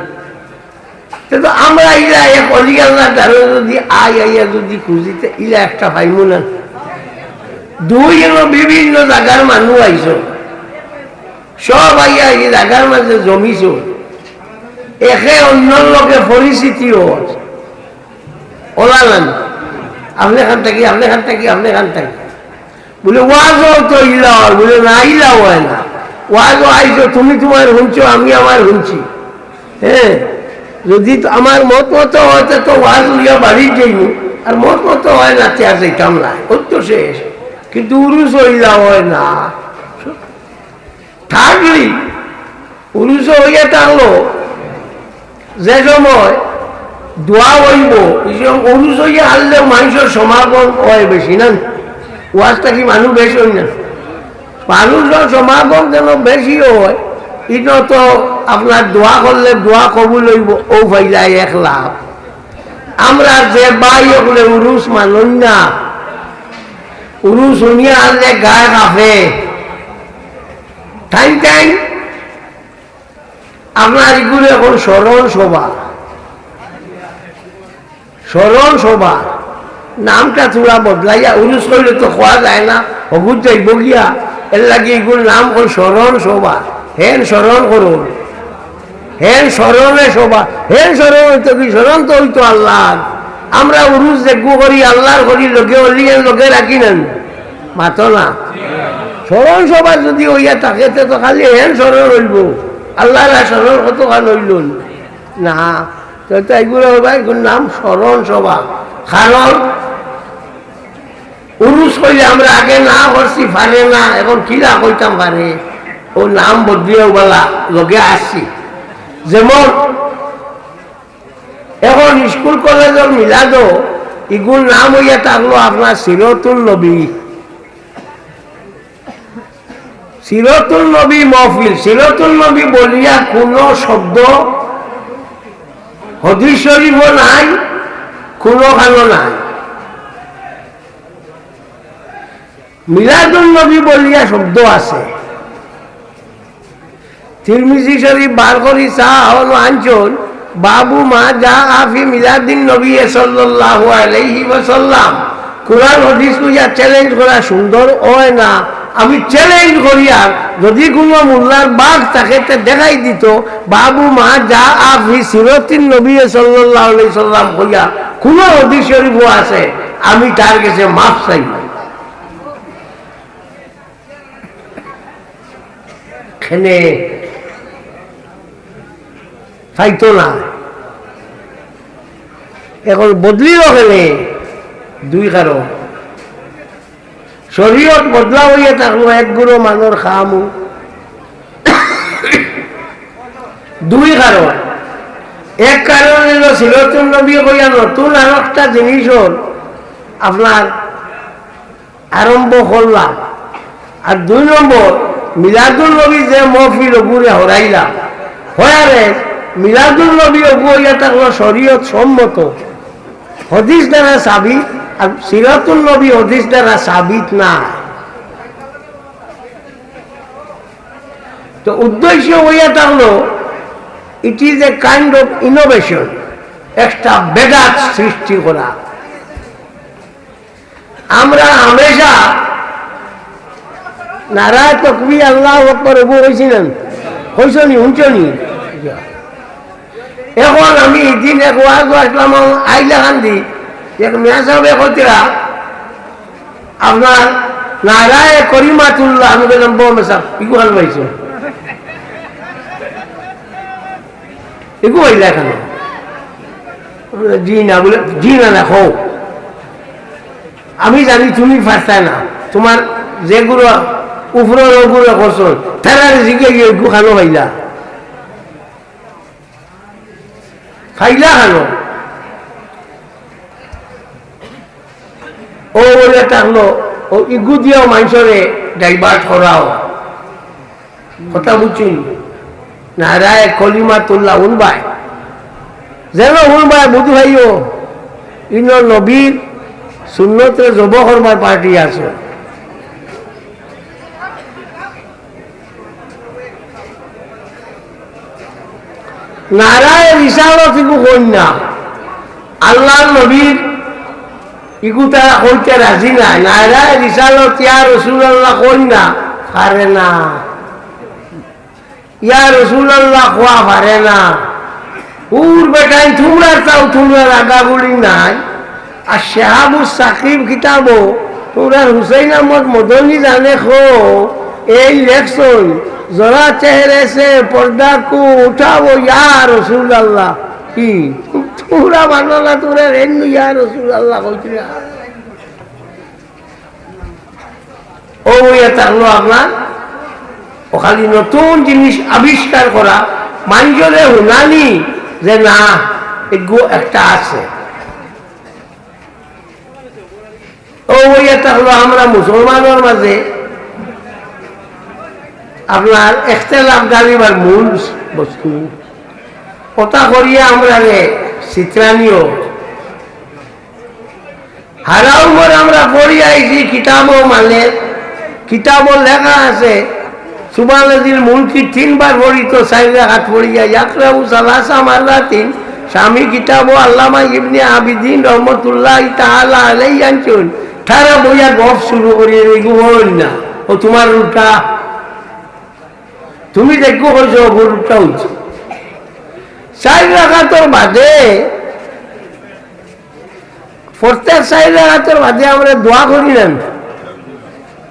কিন্তু আমরা ইলা এক অলিগাল্লা দ্বারা যদি আইয়া যদি খুঁজিতে ইলা একটা পাইমু না। 2 জন বিভিন্ন জায়গার মানুষ আইস, সব আইয়া এই জায়গার মাঝে জমিছ, একে অন্য লোকে পরিচিতি ওলা না, আপনি খান থাকি আপনি খান থাকি আপনি খান থাকি বলে ওয়াজও তো ইলা হয়, বলে না ইলা হয় না, ওয়াজও আইছো তুমি তোমার শুনছো আমি আমার শুনছি। হ্যাঁ, যদি আমার মত মতো হয়তো তো ওয়াজ উড়িয়া বাড়ির যাইনি, আর মত মতো হয় না তে আর যাইতাম না, ওর তো শেষ। কিন্তু উরুস হইলা হয় না। থাকলি উরুস হইয়া থাকলো যে সময় দোয়া হইব, উরুস হইয়া আনলেও মানুষের সমাগম হয় বেশি না, ওয়াজটা কি মানুষ বেশি হই না, মানুষের সমাগম যেন বেশি হয়। ইনো তো আপনার দোয়া করলে দোয়া কবুল হইব, ও ভাইলাই 1 লাখ। আমরা যে বাই হলে উরুস মানুষ না, উরুস শুনিয়া আনলে গায়ে কাঁপে। টাইম টাইম আপনার এগুলো এখন স্মরণ সভা, স্মরণ সভা নামটা থোড়া বদলাইয়া, উরুস করলে তো খোয়া যায় না, হগুত যাইব গিয়া, এর লাগে এগুলোর নাম হল স্মরণ সভা। হেন স্মরণ করুন, হেন স্মরণে সভা, হেন স্মরণ হইতো কি? স্মরণ তো হইতো আল্লাহ। আমরা উরুস যজ্ঞ করি আল্লাহর করি, লোকে অলিয়ের লোকে রাখি নেন মাতো না। স্মরণ সভা যদি হইয়া থাকে তো খালি হেন স্মরণ হইব, আল্লাহর স্মরণ কতখান হইল না। তো এগুলো হইবা এগুলোর নাম স্মরণ সভা। কারণ উরুস কইলে আমরা আগে না করছি পারে না, এখন কিলা কইতাম পারে, ও নাম বদলিয়ে বলা লগে আসছি। যেমন এখন স্কুল কলেজের মিলাদও এগুলোর নাম হইয়া থাকলো আপনার সিরতুল নবী, সিরতুল নবী মহফিল। সিরতুল নবী বলিয়া কোনো শব্দ হাদিস শরীফও নাই, কোনো খানো নাই। মিলাদুল নবী বলিয়া শব্দ আছে। তিরমিজি শরীফ বার করি চা হলো আঞ্চল বাবু মা যা আফি মিলাদিন নবী সাল্লাল্লাহু আলাইহি ওয়াসাল্লাম। কোরআন হাদিস কইয়া চ্যালেঞ্জ করা সুন্দর হয় না। আমি চ্যালেঞ্জ করি আর যদি কোনো মোল্লার বাঘ তাকে দেখাই দিত বাবু মা যা আফি সিরতিন নবী সাল্লাল্লাহু আলাইহি সাল্লাম কইয়া কোনো হাদিস শরীফও আছে, আমি তার কাছে মাফ চাই। এখানে চাইতো না, এখন বদলিও খেলে দুই কারণ। শরীয়ত বদলা হইয়া থাকলো এক গুরু মানুষ খামু, দুই কারণ। এক কারণ হল সিরাতুন নবী কইয়া নতুন আর একটা জিনিস হল আপনার আরম্ভ করলাম। আর দুই নম্বর মিলাদুল নবী যে মহফিল ওগুরে হরাইলাম হয়ারে মিলাদুল নবী ওগু হইয়া থাকলো শরীয়ত সম্মত, হদিস দ্বারা সাবিত। আর সিরাতুন নবী হদিস দ্বারা সাবিত না। তো উদ্দেশ্য হইয়া থাকলো it is a kind of innovation, একটা বেদাত সৃষ্টি করা। আমরা হামেশা নারায় তকবীর আল্লাহু আকবার ওগু হইছিলেন, হইছনি শুনছনি? এখন আমি দিন এক ওয়াজ আসলাম আইলা কান্দি এক মিয়া সাহেবে কইরা আপনার নারায় করিমাতুল্লাহ, আমি বললাম বোমে সাহেব ইগু হাল পাইছো এগু হইলা কেন? জি না বলে জি না দেখো আমি জানি তুমি পারতাই না, তোমার যেগুলো উপরের ওগুলো করছো তারা জিগে গিয়ে এগু খানো হইলা খাইলা খানো। ও বলে থাকলো ও ইগু দিয়েও মানুষরে ডাইভার্ট করাও, কথা বুঝছেন? নারায় কলিমাতুল্লাহ উনবাই যেন উনবাই বুধু ভাইও ইন নবীর সুন্নতে জব করবার পার্টি আছে। নারায় রিসালত ইগু কন্যা আল্লাহ নবীর ইগু তারা কইতে রাজি না। নারায় রিসালত ইয়া রাসূলুল্লাহ কন্যা পারে না, ইয়া রাসূলুল্লাহ খোয়া পারে না। উর বেটাই তোমরা চাও তোমরা আগাগুলি নাই। আর শাহাবুস সাকিব কিতাবো তোমরা হুসেইন আহমদ মদনী জানে খো এই লেখছন जरा चेहरे से पर्दा को उठाओ या रसूल अल्लाह की पूरा मानो ना तुरे रेनु या रसूल अल्लाह কইছিলা। ও এটা হলো আপনার ও খালি নতুন জিনিস আবিষ্কার করা, মানুষের হুনানি যে না এগো একটা আছে। ও এটা হলো আমরা মুসলমানের মাঝে আপনার ইখতিলাফ দাঁড়িবার মূল বস্তু কথা করিয়া আমরা চিত্রানিও হারাও মর আমরা পড়ি আইছি কিতাবও মানে কিতাবও লেখা আছে সুবহানাল্লাহিল মুলকি 3 বার পড়ি তো 4 রাকাত পড়ি যায় ইয়াকরাউ সালাসা মাররাতিন। স্বামী কিতাবও আল্লামা ইবনে আবিদিন রহমাতুল্লাহি তাআলা আলাইহি আনছুন তারা বইয়া গপ শুরু করি এগুলো না ও তোমার উল্টা তুমি দেখো হয়েছ গরুটা হয়েছে 4 রাকাতের বাদে প্রত্যেক 4 রাকাতের বাদে আমরা দোয়া করি না।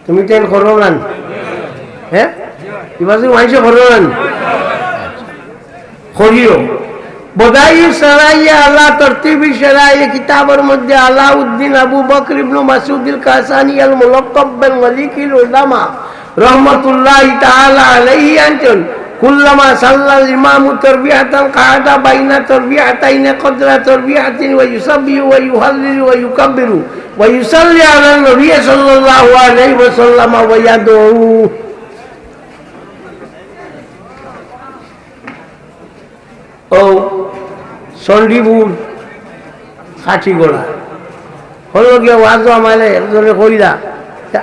তুমি তেল করো না, হ্যাঁ এবার মানুষ করো না করিও বদাই সরাইয়া আল্লাহ তরতিবি সরাইয়া কিতাবের মধ্যে আলাউদ্দিন আবু বকর ইবনে মাসউদুল কাসানি আল মুলাক্কাব বিল মালিকিল উলামা রহমাতুল্লাহি তাআলা আলাইহি আনছুন কুল্লামা সাল্লাল ইমামু তারবিয়াতান কাআদা বাইনা তারবিয়াতাইন কদরা তারবিয়াতিন ওয়া ইউসাব্বিহু ওয়া ইউহাল্লিলু ওয়া ইউকাব্বিরু ওয়া ইউসাল্লি আলা নবী সাল্লাল্লাহু আলাইহি ওয়াসাল্লাম ওয়া ইয়াদউ। ও সন্ডিপুর কাঠিগোড়া হলো গিয়ে ওয়াজ আমালে একজনে কইলা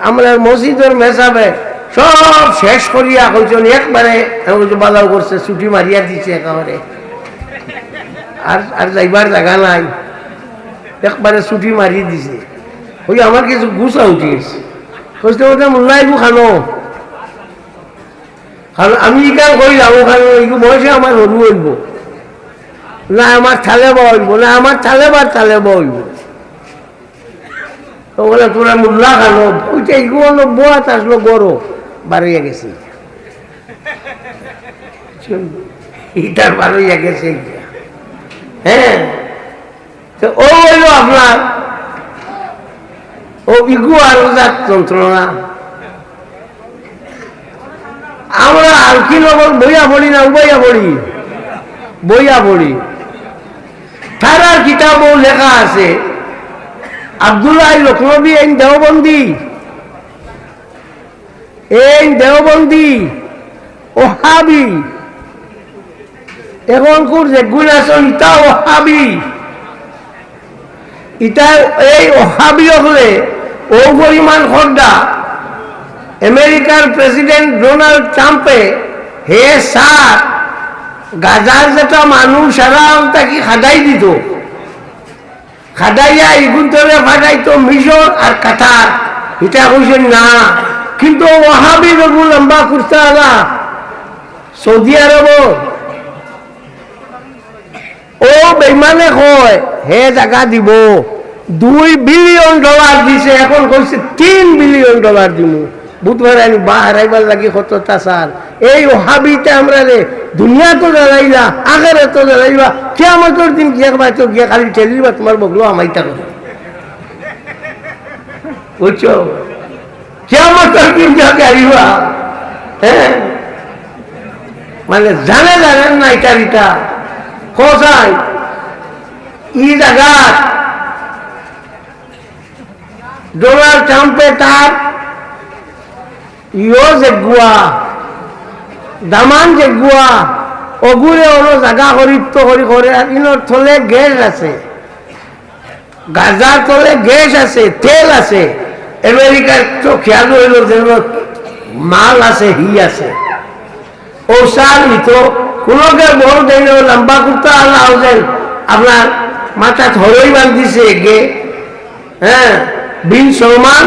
আমরা মসজিদের মেসাবে সব শেষ করিয়া কইছেন একবারে বালাও করছে, ছুটি মারিয়া দিছে একেবারে, আর আর যাইবার জায়গা নাই, একবারে ছুটি মারি দিছে। ওই আমার কিছু গুছা উঠিয়েছে, কইতে বলতে মোল্লাইবু খানো খানো, আমি ইকাল করি যাবো খানো, এইগু বয়সে আমার হরু হইব না, আমার থালে বইব না, আমার থালে বইব। তো বলে তোরা মোল্লা খানো, ওইটা এইগু হলো বোয়াত আসলো গরো বাড়িয়ে গেছে, ইটার বাড়িয়ে গেছে। হ্যাঁ, তো ও হইল আপনার ও ইগু আর যন্ত্রণা। আমরা আর কি নগর বইয়া পড়ি না, বইয়া পড়ি। তার কিতাবও লেখা আছে আব্দুল্লাহ লখনবী দেওবন্দি ওহাবি, এখন কোন যে গুণ আছেন ইটা ওহাবি, ইটা এই ওহাবি হলে ও পরিমাণ খদ্দা আমেরিকার প্রেসিডেন্ট ডোনাল্ড ট্রাম্পে হে সার গাজার যেটা মানুষ সারা তাকে খাদাই দিত, খাদাইয়া ইগুন তরে ফাটাইতো মিশর আর কাতার, এটা কইছেন না। কিন্তু ওহাবি রবু লম্বা কুর্তা আলা সৌদি আরব ও বেইমানে কয় হে জায়গা দিব, $2 বিলিয়ন দিছে, এখন কইছে $3 বিলিয়ন দিব। বুধবার আনি বা হারাইবার লাগি কতটা সাল, এই ওহাবিতে আমরা রে দুনিয়া তো দাঁড়াইলা, আগের তো দাঁড়াইবা, কিয়ামতের দিন গিয়া তো গিয়া খালি ঠেলিবা তোমার বগলো আমাইতা করে, বুঝছো? কিয়ামতের দিন গিয়া গাড়িবা। হ্যাঁ, মানে জানেন না ইটা কোথায় ই জায়গা ডোনাল্ড ট্রাম্পে তার ইও জেগুয়া দামান জেগুয়া অগুরে অন্য জায়গা হরিত্ব করে, আর ইনোর থলে গ্যাস আছে, গাজার তলে গ্যাস আছে, তেল আছে, আমেরিকার তো খেয়াল হইল যেন মাল আছে, হি আছে, ও সাল তো কোনোকে বড় দেয় লম্বা কুর্তা আল্লাহ হোসেন আপনার মাথা ধরেই বান্ধিছে গে। হ্যাঁ, বিন সলমান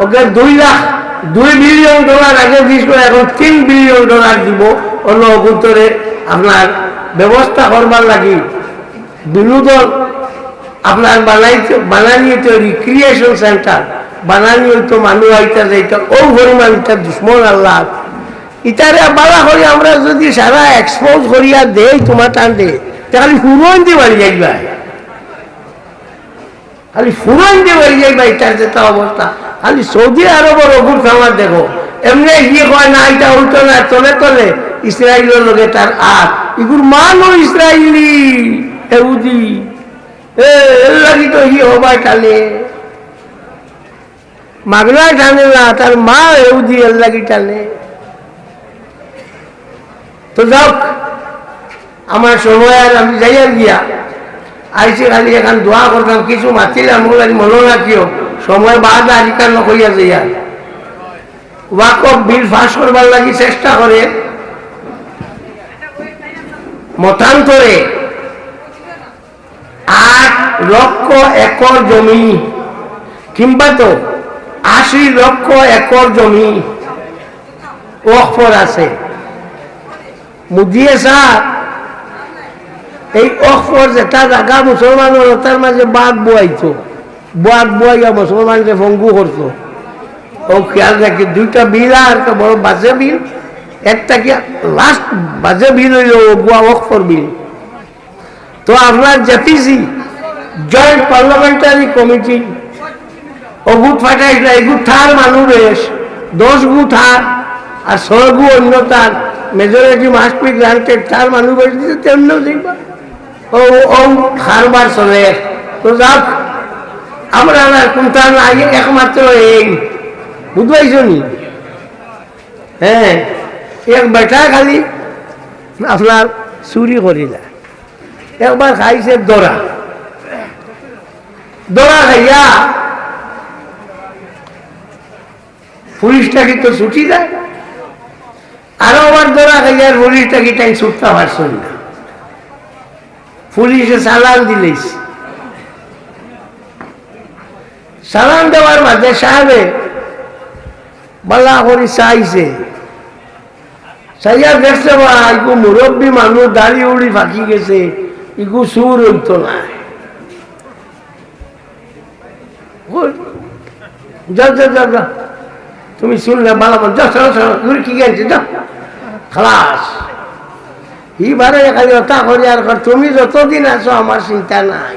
ওকে $2 বিলিয়ন আগে দিয়েছিল, এখন $3 বিলিয়ন দিব অন্য অভ্যন্তরে আপনার ব্যবস্থা করবার লাগি। বিনোদন আপনার বানানি তৈরি ক্রিয়েশন সেন্টার বানানি হইতো, মানুষ আইতা যাইতো ও পরিমাণ ইটা দুশ্মন আল্লাহ ইটারে বালা করি আমরা যদি সারা এক্সপোজ করিয়া দেই তোমার টান দে, খালি ফুরন দিয়ে বাড়ি যাইবা, খালি ফুরন দিয়ে বাড়ি যাইবা। এটার যেটা অবস্থা, খালি সৌদি আরবের অগুর খামার দেখো, এমনি ইয়ে কয় না এটা উল্টো না, তলে তলে ইসরায়েলের লগে তার এগুর মানও ইসরায়েলি এহুদি, এর লাগি তো ই হবাই টানে, মাগনায় টানে না, তার মা এহুদি এর লাগি টানে। তো যাক, আমার সময় আর আমি যাইয়া গিয়া আইসি, খালি এখন দোয়া করতাম, কিছু মাতিলাম মনে রাখিও, সময় বাদ আরিকার নকইয়া যাইয়া ওয়াকফ বিল পাস করবার লাগি চেষ্টা করে, মতান্তরে 8 লক্ষ একর জমি কিংবা তো 80 লক্ষ একর জমি ওয়াকফর আছে। মুদিয়ে সাহ এই অকফর যেটা জায়গা মুসলমানের তার মাঝে বাঘ বোয়াইতো, বাঘ বোয়াইয়া মুসলমানকে ভঙ্গু করতো। ও খেয়াল রাখি, 2টা বিল আর একটা বড় বাজে বিল, একটা কি লাস্ট বাজে বিল হইল অকফর বিল। তো আপনার জেপিসি জয়েন্ট পার্লামেন্টারি কমিটি ও গুট ফাটাইছিল, এই গুট থার মানুষ বেশ 10 গু থার আর 6 গু অন্য তার মেজরিটি মাস্ট বি গ্রান্টেড, তার মানুষ বেশ দিতে তেমন দেখবা ও খারবার চলে। তো যাক, আমরা কোনটা নাই একমাত্র এই বুঝবাইছ নি। হ্যাঁ, এক বেটা খালি আপনার চুরি করিলা, একবার খাইছে দরা খাইয়া পুলিশটা কি তো ছুটি যায়, আরো আবার ধরা খাইয়ার পুলিশটা কি তাই ছুটতে পারছেন না, পুলিশে চালান দিলেস। চালান দেওয়ার মাঝে সাহেবে বালা করে চাইছে, চাইয়া দেখছে বা ইকু মুরব্বী মানুষ দাড়ি উড়ি ফাঁকি গেছে, ইকু সুর হইতো না। যাও যাও যাও যাও, তুমি শুনলে বালা যাও, চলো চলো, কি গেছে যাও, খালাস। এইবারে খালি ওটা করি আর তুমি যতদিন আছো আমার চিন্তা নাই,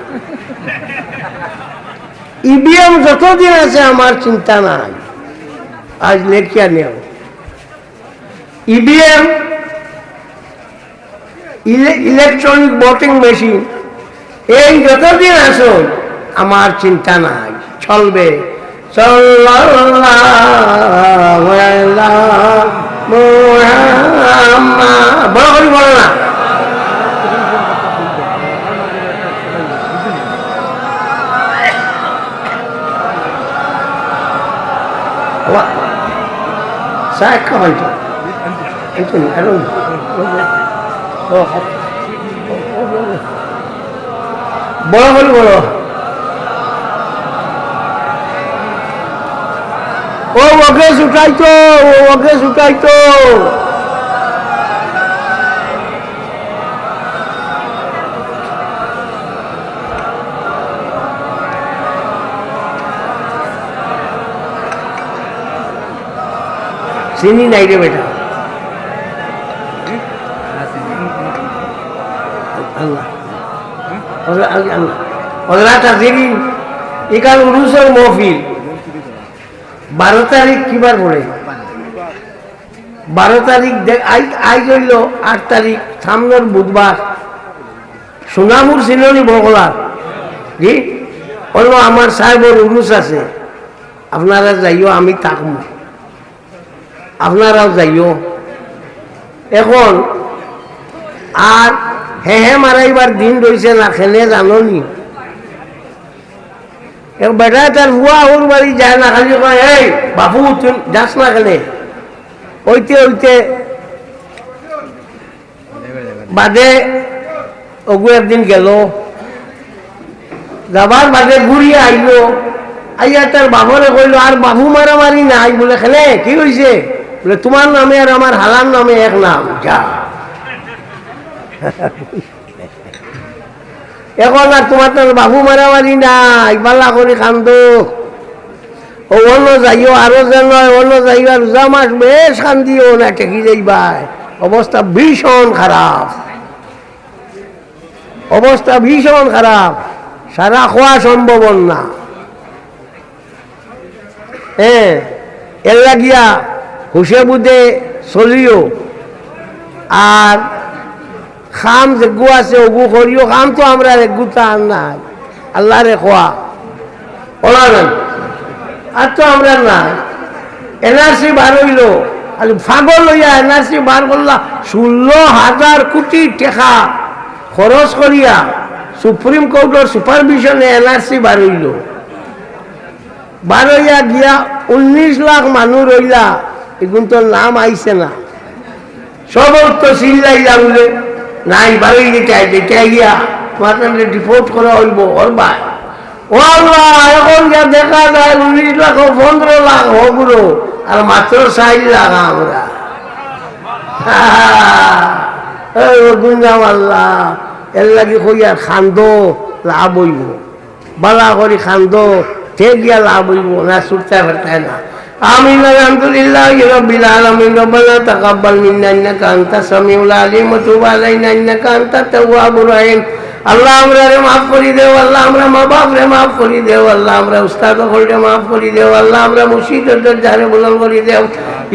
ইভিএম যতদিন আছে আমার চিন্তা নাই। আজ লেখিয়া নেও ইভিএম, ইলেকট্রনিক ভোটিং মেশিন, এই যতদিন আছো আমার চিন্তা নাই, চলবে। বড় করি বলো না, সাক্ষা হয়তো বড় করি বলো। ও ওকে ছুটাইতো, ওকে ছুটাইতো। চিনি নাই রে বেটা, এখানে উরুসের মহফিল 12 তারিখ কিবার পড়ে, 12 তারিখ আজ হইল 8 তারিখ, সামনের বুধবার সোনামুর সিলনি বগলা জি অন্য আমার সাহেবের উরুস আছে, আপনারা যাইও, আমি থাকবো, আপনারাও যাইও। এখন আর হে মারাইবার দিন রয়েছে না, খেলে জানো নি, বেটা তার বুয়া ওর বাড়ি যায় না, খালি কয় এই বাপু তুই যাস না খেলে, ওইতে ওইতে বাদে ওগু একদিন গেল, যাবার বাদে ঘুরিয়ে আইলো, আইয়া তার বাবরে কইল আর বাবু মারামারি নাই, বলে খেলে কি হয়েছে, বলে তোমার নামে আর আমার হালার নামে এক নাম, যা এখন আর তোমার তো বাবু মারামারি নাই, বালা করে কান্দো, ও অন্য যাইও, আরো যেন অন্য যাইবার রোজা মাস বেশ কান্দিও না, ঠেকি যাইবাই, অবস্থা ভীষণ খারাপ, অবস্থা ভীষণ খারাপ, সারা খোয়া সম্ভব না। হ্যাঁ এর লাগিয়া হুসে বুধে চলিও, আর খাম যেগু আছে ওগু করিও, খাম তো আমরা এগুতা নাই, আল্লাহ রে খোয়া ওলা নাই, আর তো আমরা নাই। এনআরসি বার হইল, ফাগল লইয়া এনআরসি বার করলা, 16,000 কোটি টাকা খরচ করিয়া সুপ্রিম কোর্টের সুপারভিশনে এনআরসি বার হইল, বার হইয়া গিয়া 19 লাখ মানুষ রইলা, এগুন তোর নাম আইছে না, সব তো চিল্লাইলা বলে নাই বাড়ি যেটা গিয়া তোমার রিপোর্ট করা হইব ওর ভাই, ও আল্লাহ এখন যা দেখা যায় 19 লাখ 15 লাখ হগুলো, আর মাত্র 4 লাখ আমরা গুঞ্জাম আল্লাহ, এর লাগে কইয়া খান্দ লাভ হইব, বালা করি খান্দ তে গিয়া লাভ হইব না, ছুটতে পারতায় না। আমিন আলহামদুলিল্লাহ রাব্বিল আলামিন, রব্বানা তাকাব্বাল মিন্না ইন্নাকা আনতাস সামিউল আলিম ওয়া তুব আলাইনা ইন্নাকা আনতাত তাওয়াবুর রহিম। আল্লাহ আমরা রে মাফ করি দেও, আল্লাহ আমরা মা বাপ রে মাফ করি দেও, আল্লাহ আমরা উস্তাদ হলরে মাফ করি দেও, আল্লাহ আমরা মুর্শিদের দরজারে বুলন্দ করি দেও,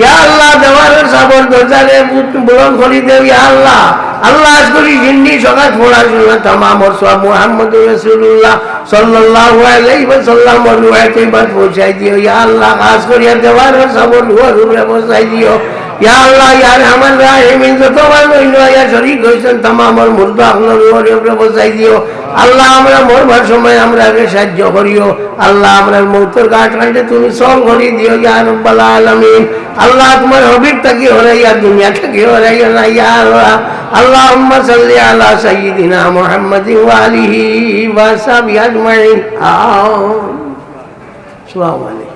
ইয়া আল্লাহ দেওয়ারের সাবর দরজারে বুলন্দ করি দেও, ইয়া আল্লাহ আল্লাহ আজ করি জিন্দি সকাল পড়াশোনা তামাম ওর সব মুহাম্মদুর রাসূলুল্লাহ সাল্লাল্লাহু আলাইহি ওয়াসাল্লাম ওর রুয়াতে বাদ পৌঁছাই দিও, ইয়া আল্লাহ আজ করি দেওয়ারের সাবর রুয়া রুয়া পৌঁছাই দিও, ইয়া আল্লাহ ইয়া রহমান রাহিমিন যত মানুষ ইয়া শরীক হয়েছেন তামামর মুর্দা আপনার উপরে বসাই দিও আল্লাহ আমরা মরবার সময় আমরা আগে সাহায্য করিও আল্লাহ আমরা মৌতর গাছ কাটে তুমি সল করি দিও ইয়া রব্বাল আলামিন আল্লাহ তোমার হবিব থাকি হরাইয়া দুনিয়া থাকি হরাইয়া না ইয়া আল্লাহ اللهم صل على سيدنا محمد وآله وصحبه أجمعين. السلام عليكم.